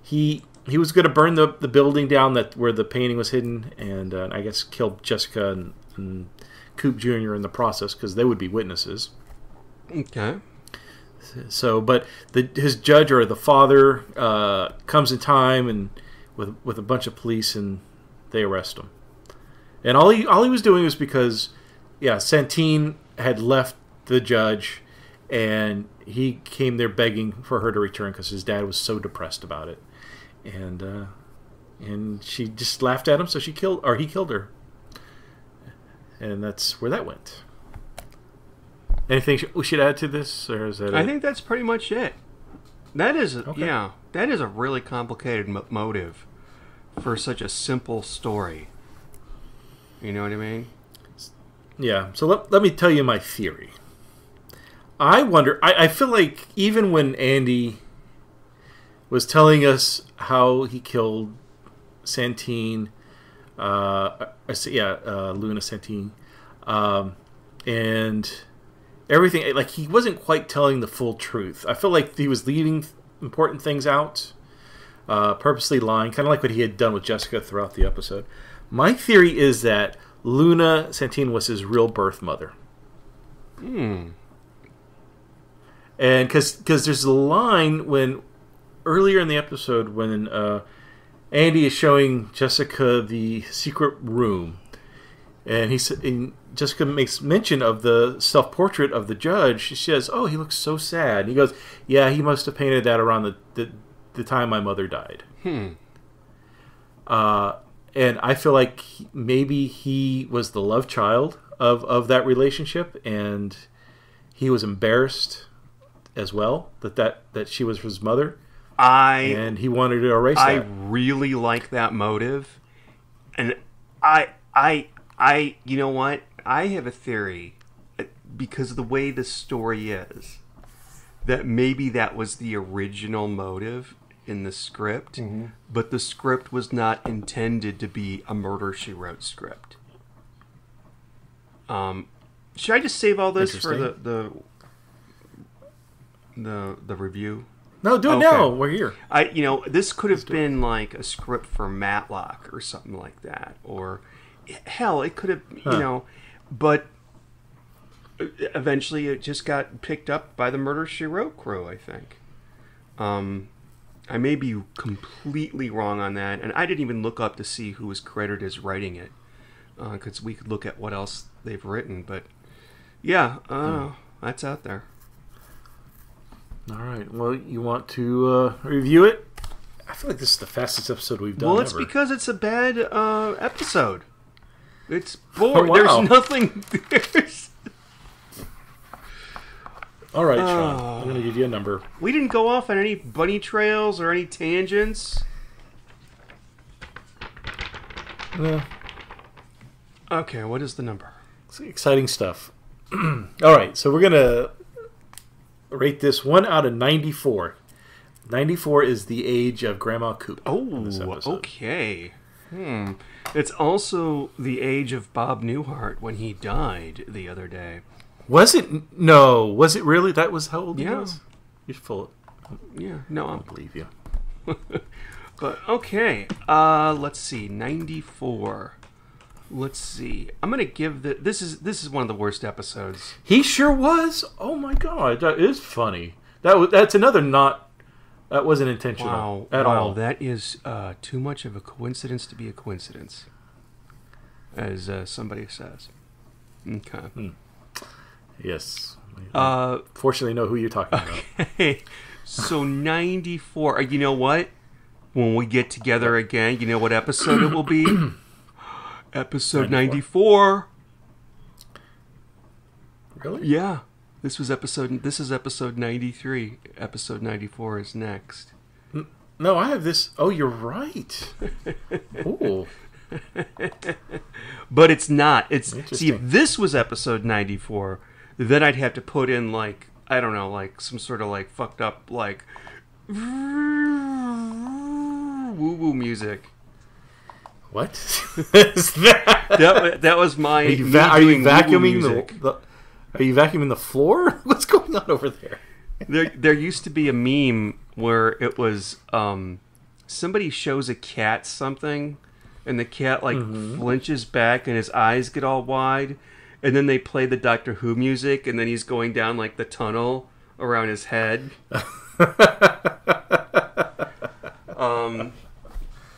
he was going to burn the building down where the painting was hidden, and I guess killed Jessica and Coop Jr. in the process because they would be witnesses. Okay. So, but his judge or the father comes in time and with a bunch of police, and they arrest him. And all he was doing was because, Santine had left the judge, and he came there begging for her to return because his dad was so depressed about it, and she just laughed at him, so he killed her, and that's where that went. Anything we should add to this, or is that? I think that's pretty much it. That is, Okay. that is a really complicated motive for such a simple story. You know what I mean? Yeah. So let me tell you my theory. I wonder. I feel like even when Andy was telling us how he killed Santine, Luna Santine, and everything, like, he wasn't quite telling the full truth. I feel like he was leaving important things out, purposely lying, kind of like what he had done with Jessica throughout the episode. My theory is that Luna Santine was his real birth mother. And because there's a line earlier in the episode when Andy is showing Jessica the secret room, and Jessica makes mention of the self-portrait of the judge. She says, "Oh, he looks so sad." And he goes, "Yeah, he must have painted that around the time my mother died." And I feel like maybe he was the love child of that relationship, and he was embarrassed as well that she was his mother, and he wanted to erase that. I really like that motive, and you know what? I have a theory, because of the way the story is, that maybe that was the original motive in the script, but the script was not intended to be a Murder, She Wrote script. Should I just save all this for the review? No, do it now. We're here. This could have been like a script for Matlock or something like that, or hell, it could have, but eventually it just got picked up by the Murder, She Wrote crew, I think. I may be completely wrong on that, and I didn't even look up to see who was credited as writing it, because we could look at what else they've written, but that's out there. All right. Well, you want to review it? I feel like this is the fastest episode we've done. Well, it's ever. because it's a bad episode. It's boring. Oh, wow. There's nothing. All right, Sean. I'm going to give you a number. We didn't go off on any bunny trails or any tangents. Yeah. Okay, what is the number? It's exciting stuff. All right, so we're going to rate this 1 out of 94. 94 is the age of Grandma Coop. Oh, okay. It's also the age of Bob Newhart when he died the other day. Was it? No. Was it really? That was how old he was? You're full. Yeah, no, I don't believe you. But, okay. Let's see. 94. Let's see. I'm going to give this is one of the worst episodes. He sure was. Oh my god, that is funny. That's another not. That wasn't intentional at all. That is too much of a coincidence to be a coincidence, as somebody says. Okay. Yes. Fortunately, know who you're talking about. Okay. So 94. You know what? When we get together again, you know what episode it will be? Episode 94. Really? Yeah. This is episode 93. Episode 94 is next. No, I have this. Oh, you're right. Ooh. But it's not. See, if Interesting. this was episode 94, then I'd have to put in like, I don't know, like some sort of like fucked up like woo-woo music. What is that? That was my Are you, me are you doing woo-woo vacuuming music. Are you vacuuming the floor? What's going on over there? There used to be a meme where it was somebody shows a cat something, and the cat like flinches back and his eyes get all wide, and then they play the Doctor Who music, and then he's going down like the tunnel around his head.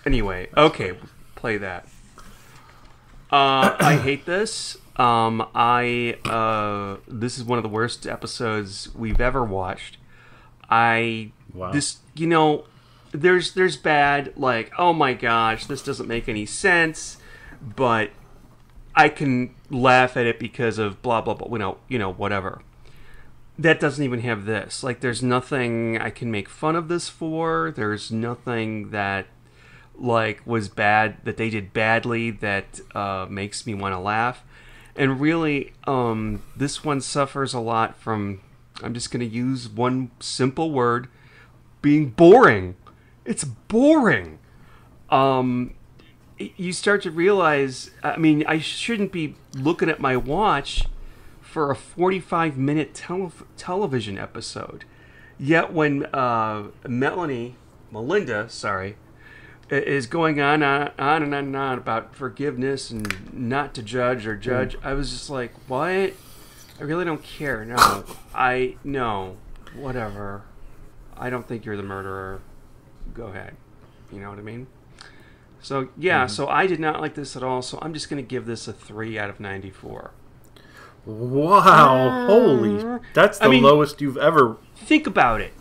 Anyway, okay, play that. I hate this. This is one of the worst episodes we've ever watched. Wow. There's bad, like, oh my gosh, this doesn't make any sense, but I can laugh at it because of blah blah blah, whatever. That doesn't even have this. Like, there's nothing I can make fun of this for. There's nothing that like was bad that they did badly that makes me want to laugh. And really, this one suffers a lot from, I'm just going to use one simple word, being boring. It's boring. You start to realize, I mean, I shouldn't be looking at my watch for a 45-minute television episode. Yet when Melinda, is going on and on about forgiveness and not to judge or judge, I was just like, what? I really don't care. No, whatever. I don't think you're the murderer. Go ahead. You know what I mean? So, yeah, so I did not like this at all, so I'm just going to give this a 3 out of 94. Wow. Holy. That's the lowest you've ever... Think about it.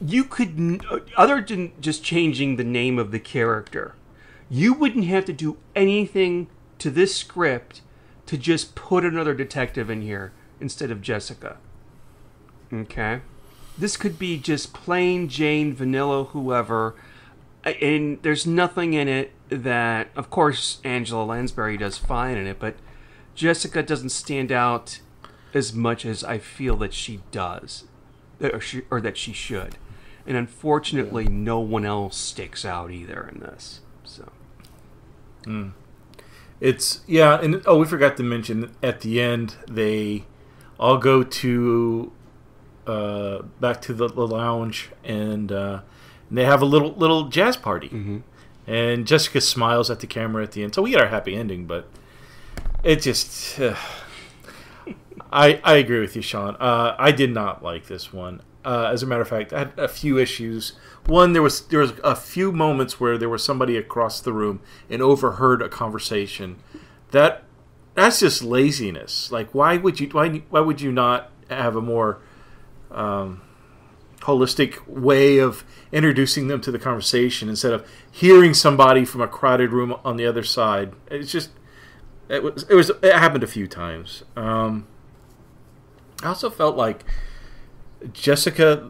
You could, other than just changing the name of the character, you wouldn't have to do anything to this script to just put another detective in here instead of Jessica. Okay? This could be just plain Jane, vanilla, whoever, and there's nothing in it that, of course, Angela Lansbury does fine in it, but Jessica doesn't stand out as much as I feel that she does. Or that she should. And unfortunately, no one else sticks out either in this. So, It's, yeah, and we forgot to mention, at the end, they all go to, back to the lounge, and they have a little jazz party. Mm-hmm. And Jessica smiles at the camera at the end. So we get our happy ending, but it just... I agree with you, Sean. I did not like this one. As a matter of fact, I had a few issues. One, there was a few moments where there was somebody across the room and overheard a conversation. That's just laziness. Like, why would you not have a more holistic way of introducing them to the conversation instead of hearing somebody from a crowded room on the other side? It's just it happened a few times. I also felt like Jessica,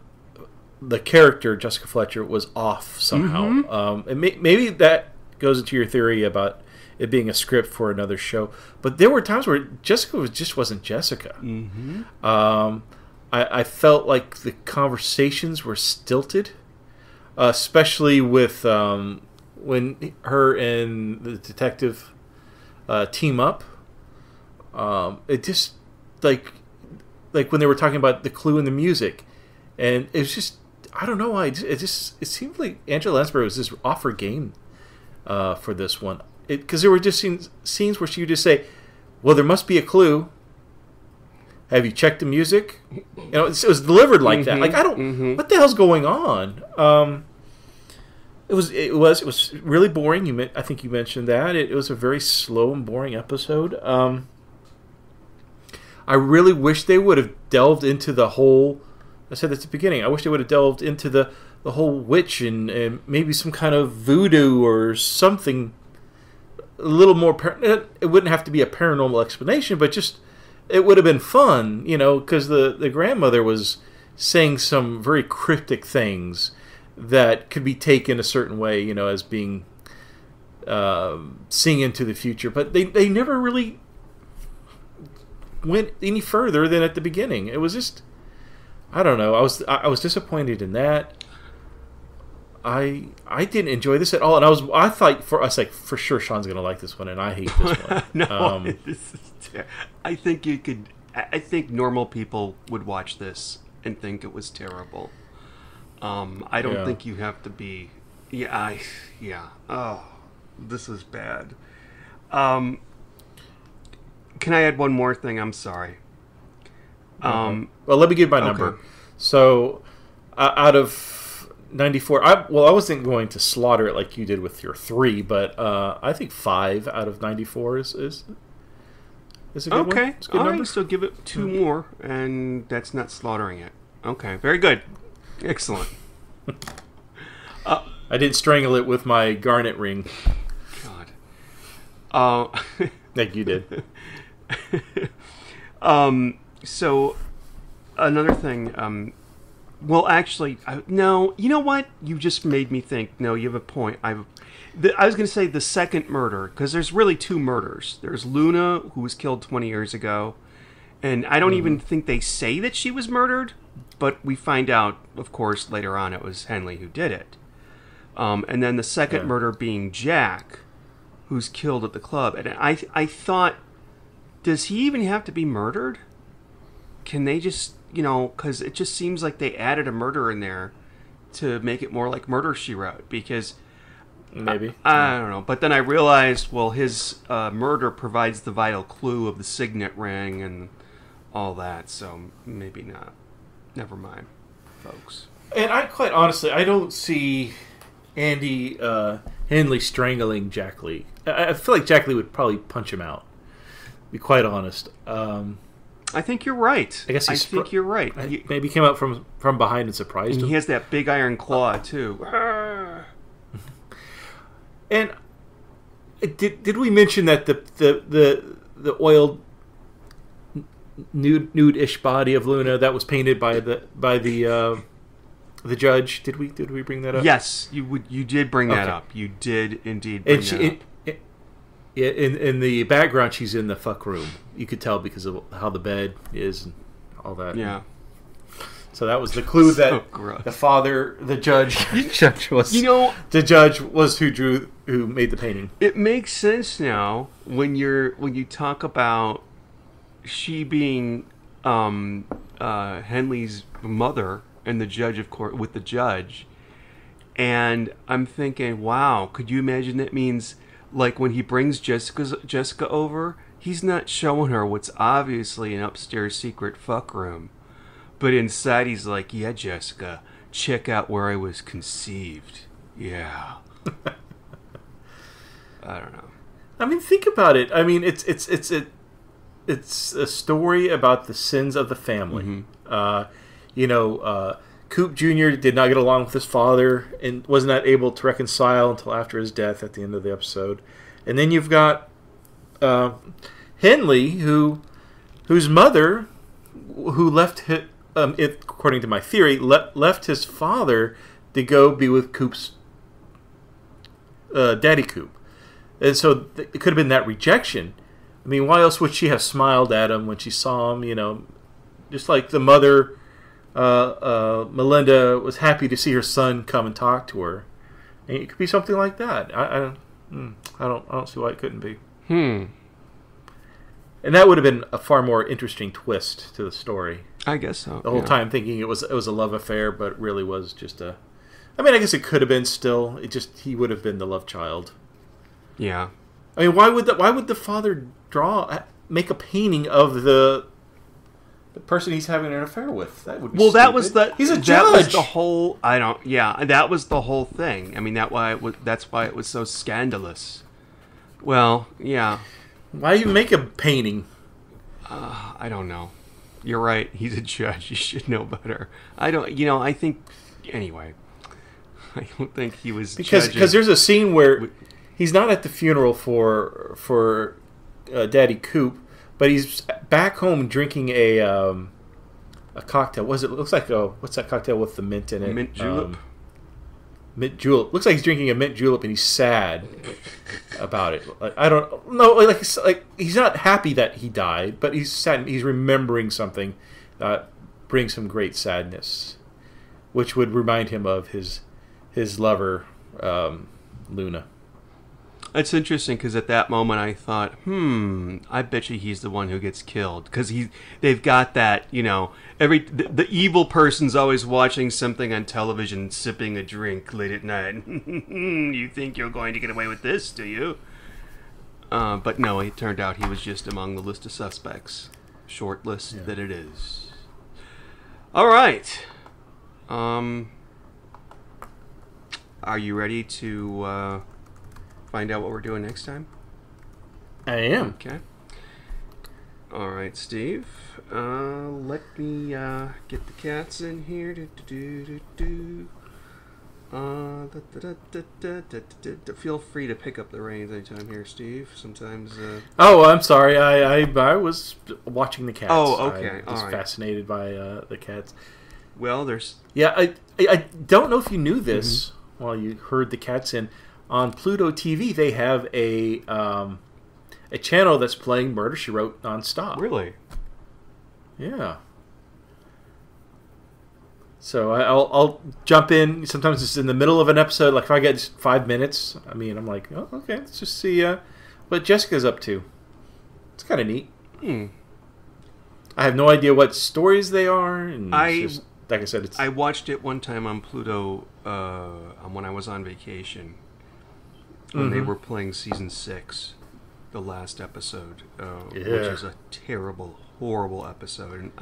the character Jessica Fletcher, was off somehow. Mm-hmm. And maybe that goes into your theory about it being a script for another show. But there were times where Jessica just wasn't Jessica. Mm-hmm. I felt like the conversations were stilted, especially with when her and the detective team up. It just like when they were talking about the clue in the music, and it was just, I don't know why, it seemed like Angela Lansbury was just off her game for this one, because there were just scenes where she would just say, well, there must be a clue, Have you checked the music? It was delivered like that. Like I don't. What the hell's going on? It was really boring. I think you mentioned that it was a very slow and boring episode. I really wish they would have delved into the whole. I said this at the beginning. I wish they would have delved into the whole witch and maybe some kind of voodoo or something a little more. It wouldn't have to be a paranormal explanation, but just it would have been fun, because the grandmother was saying some very cryptic things that could be taken a certain way, as being seeing into the future. But they never really went any further than at the beginning. It was just, I don't know. I was disappointed in that. I didn't enjoy this at all, and I thought for sure Sean's gonna like this one, and I hate this one. No, this is I think you could. I think normal people would watch this and think it was terrible. I don't think you have to be. Yeah. Oh, this is bad. Can I add one more thing? I'm sorry. Well, let me give my number. Okay. So, out of 94, I wasn't going to slaughter it like you did with your 3, but I think 5 out of 94 is a good one. It's a good number. Right, so give it 2 more, and that's not slaughtering it. Okay, very good. Excellent. I didn't strangle it with my garnet ring. God. Like you did. So, another thing. Well, actually, no. You know what? You just made me think. No, you have a point. I was going to say the second murder, because there's really 2 murders. There's Luna, who was killed 20 years ago, and I don't even think they say that she was murdered, but we find out, of course, later on it was Henley who did it. And then the second murder being Jack, who's killed at the club. And I thought, does he even have to be murdered? Can they just, because it just seems like they added a murder in there to make it more like Murder, She Wrote, because maybe I don't know. But then I realized, well, his murder provides the vital clue of the signet ring and all that, so maybe not. Never mind, folks. And quite honestly, I don't see Andy Henley strangling Jack Lee. I feel like Jack Lee would probably punch him out. To be quite honest. I think you're right. I think you're right. Maybe he came out from behind and surprised him. He has that big iron claw too. And did we mention that the oiled nude-ish body of Luna that was painted by the judge? Did we bring that up? Yes, you did bring that up. You did indeed bring that up. In the background, she's in the fuck room. You could tell because of how the bed is and all that. Yeah. So that was the clue that gross. the judge was. The judge was who made the painting. It makes sense now when you talk about she being Henley's mother and the judge, of course, with the judge. And I'm thinking, wow, could you imagine that means, like, when he brings Jessica over, he's not showing her what's obviously an upstairs secret fuck room. But inside he's like, yeah, Jessica, check out where I was conceived. Yeah. I don't know. I mean, think about it. I mean, it's a story about the sins of the family. Coop Jr. did not get along with his father and was not able to reconcile until after his death at the end of the episode. And then you've got Henley, whose mother, who left, according to my theory, left his father to go be with Coop's Daddy Coop. And so it could have been that rejection. I mean, why else would she have smiled at him when she saw him, just like the mother... Melinda was happy to see her son come and talk to her. And it could be something like that. I don't see why it couldn't be. And that would have been a far more interesting twist to the story. I guess so. The whole time thinking it was a love affair, but it really was just a. I mean, I guess it could have been still. He would have been the love child. Yeah. I mean, why would the father make a painting of the the person he's having an affair with. That would be Well, that stupid. was the He's a judge. That was the whole. I don't. Yeah, that was the whole thing. I mean, that's why it was so scandalous. Well, yeah. Why you make a painting? I don't know. You're right. He's a judge. You should know better. I don't. You know. I think. Anyway. I don't think he was Because there's a scene where he's not at the funeral for Daddy Coop, but he's back home drinking a cocktail. It looks like what's that cocktail with the mint in it? Mint julep. Mint julep. Looks like he's drinking a mint julep and he's sad about it. Like, I don't know. Like he's not happy that he died, but he's sad. He's remembering something that brings him great sadness, which would remind him of his lover, Luna. It's interesting because at that moment I thought, I bet you he's the one who gets killed because they've got that, you know, the evil person's always watching something on television, sipping a drink late at night. You think you're going to get away with this, do you? But no, it turned out he was just among the list of suspects. Short list that it is. All right. Are you ready to find out what we're doing next time? I am. Okay. All right, Steve. Let me get the cats in here. Feel free to pick up the reins anytime here, Steve. Sometimes. Oh, I'm sorry. I was watching the cats. Oh, okay. I was All right. fascinated by the cats. Well, there's. Yeah, I don't know if you knew this while you heard the cats in. On Pluto TV, they have a channel that's playing Murder, She Wrote nonstop. Really? Yeah. So I'll jump in. Sometimes it's in the middle of an episode. Like if I get 5 minutes, I'm like, oh, okay, let's just see what Jessica's up to. It's kind of neat. I have no idea what stories they are. And it's just, like I said, I watched it one time on Pluto when I was on vacation. When they were playing season 6, the last episode, which is a terrible, horrible episode, and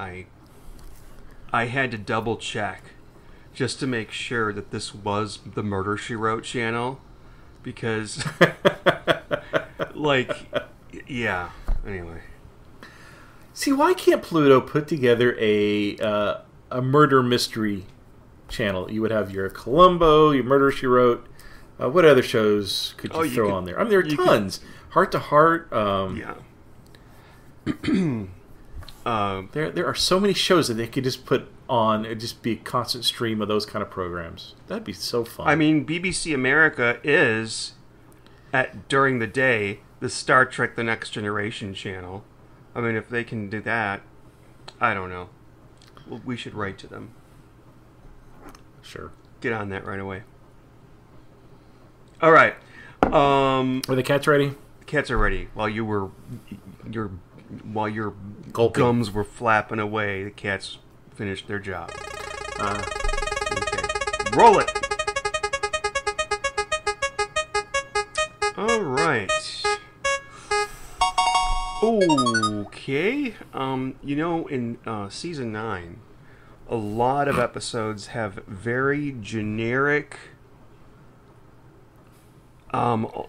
I had to double check just to make sure that this was the Murder, She Wrote channel, because, anyway. See, why can't Pluto put together a murder mystery channel? You would have your Columbo, your Murder, She Wrote. What other shows could you throw on there? I mean, there are tons. Heart to Heart. There are so many shows that they could just put on. It'd just be a constant stream of those kind of programs. That'd be so fun. I mean, BBC America is, during the day, the Star Trek The Next Generation channel. I mean, if they can do that, I don't know. Well, we should write to them. Sure. Get on that right away. All right. Are the cats ready? The cats are ready. While your Gulping. gums were flapping away, the cats finished their job. Okay. Roll it. All right. Okay. In season 9, a lot of episodes have very generic,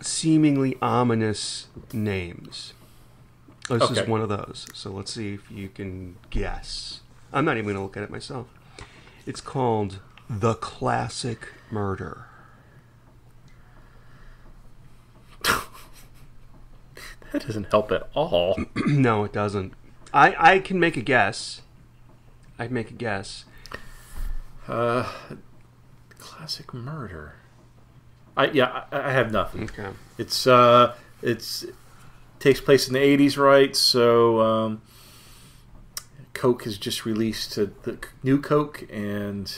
seemingly ominous names. This is one of those. So let's see if you can guess. I'm not even going to look at it myself. It's called The Classic Murder. That doesn't help at all. No, it doesn't. I can make a guess. I'd make a guess. Classic Murder. I have nothing. Okay. It's takes place in the 80s, right? So Coke has just released the new Coke, and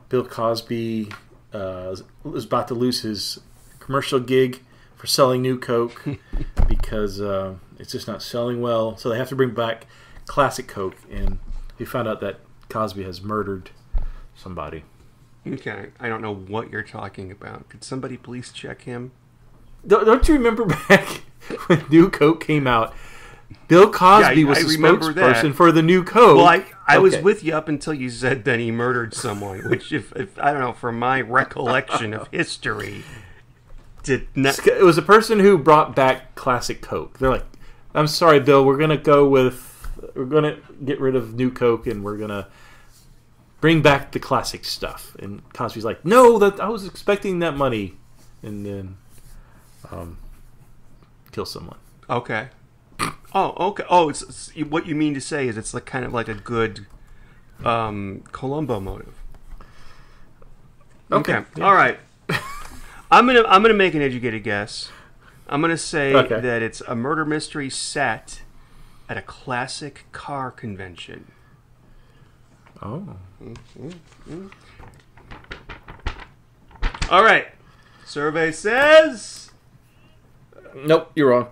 Bill Cosby is about to lose his commercial gig for selling new Coke because it's just not selling well. So they have to bring back classic Coke, and we found out that Cosby has murdered somebody. Okay. I don't know what you're talking about. Could somebody please check him? Don't you remember back when New Coke came out? Bill Cosby Yeah, was I the remember that. spokesperson for the new code. Well, I was Okay. with you up until you said then he murdered someone, which, if I don't know, from my recollection of history, did not. It was a person who brought back classic Coke. They're like, I'm sorry, Bill, we're going to get rid of new Coke and we're going to bring back the classic stuff. And Cosby's like, no, I was expecting that money. And then kill someone. Okay. Oh, okay. Oh, it's what you mean to say is it's like kind of like a good Columbo motive. Okay. Yeah. All right. I'm gonna make an educated guess. I'm gonna say Okay. that it's a murder mystery set at a classic car convention. Oh. All right. Survey says Nope, you're wrong.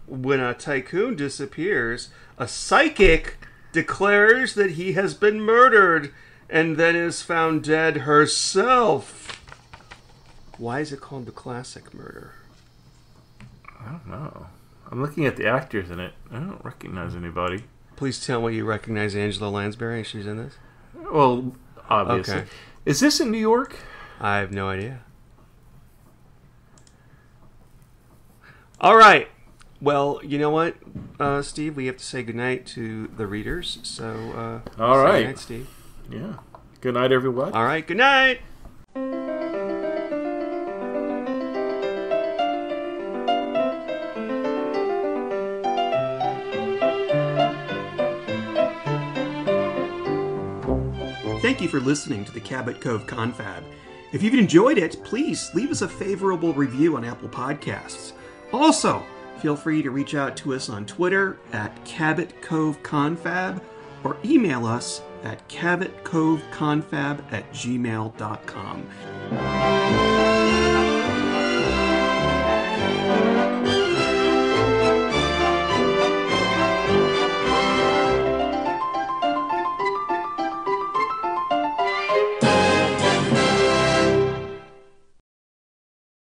when a tycoon disappears, a psychic declares that he has been murdered and then is found dead herself. Why is it called the classic murder? I don't know. I'm looking at the actors in it. I don't recognize anybody. Please tell me you recognize Angela Lansbury and she's in this. Well, obviously. Okay. Is this in New York? I have no idea. All right. Well, you know what, Steve? We have to say goodnight to the readers. So, All say right. goodnight, Steve. Yeah. Good night, everyone. All right. Good night. Thank you for listening to the Cabot Cove Confab. If you've enjoyed it, please leave us a favorable review on Apple Podcasts. Also, feel free to reach out to us on Twitter at Cabot Cove Confab or email us at cabotcoveconfab@gmail.com.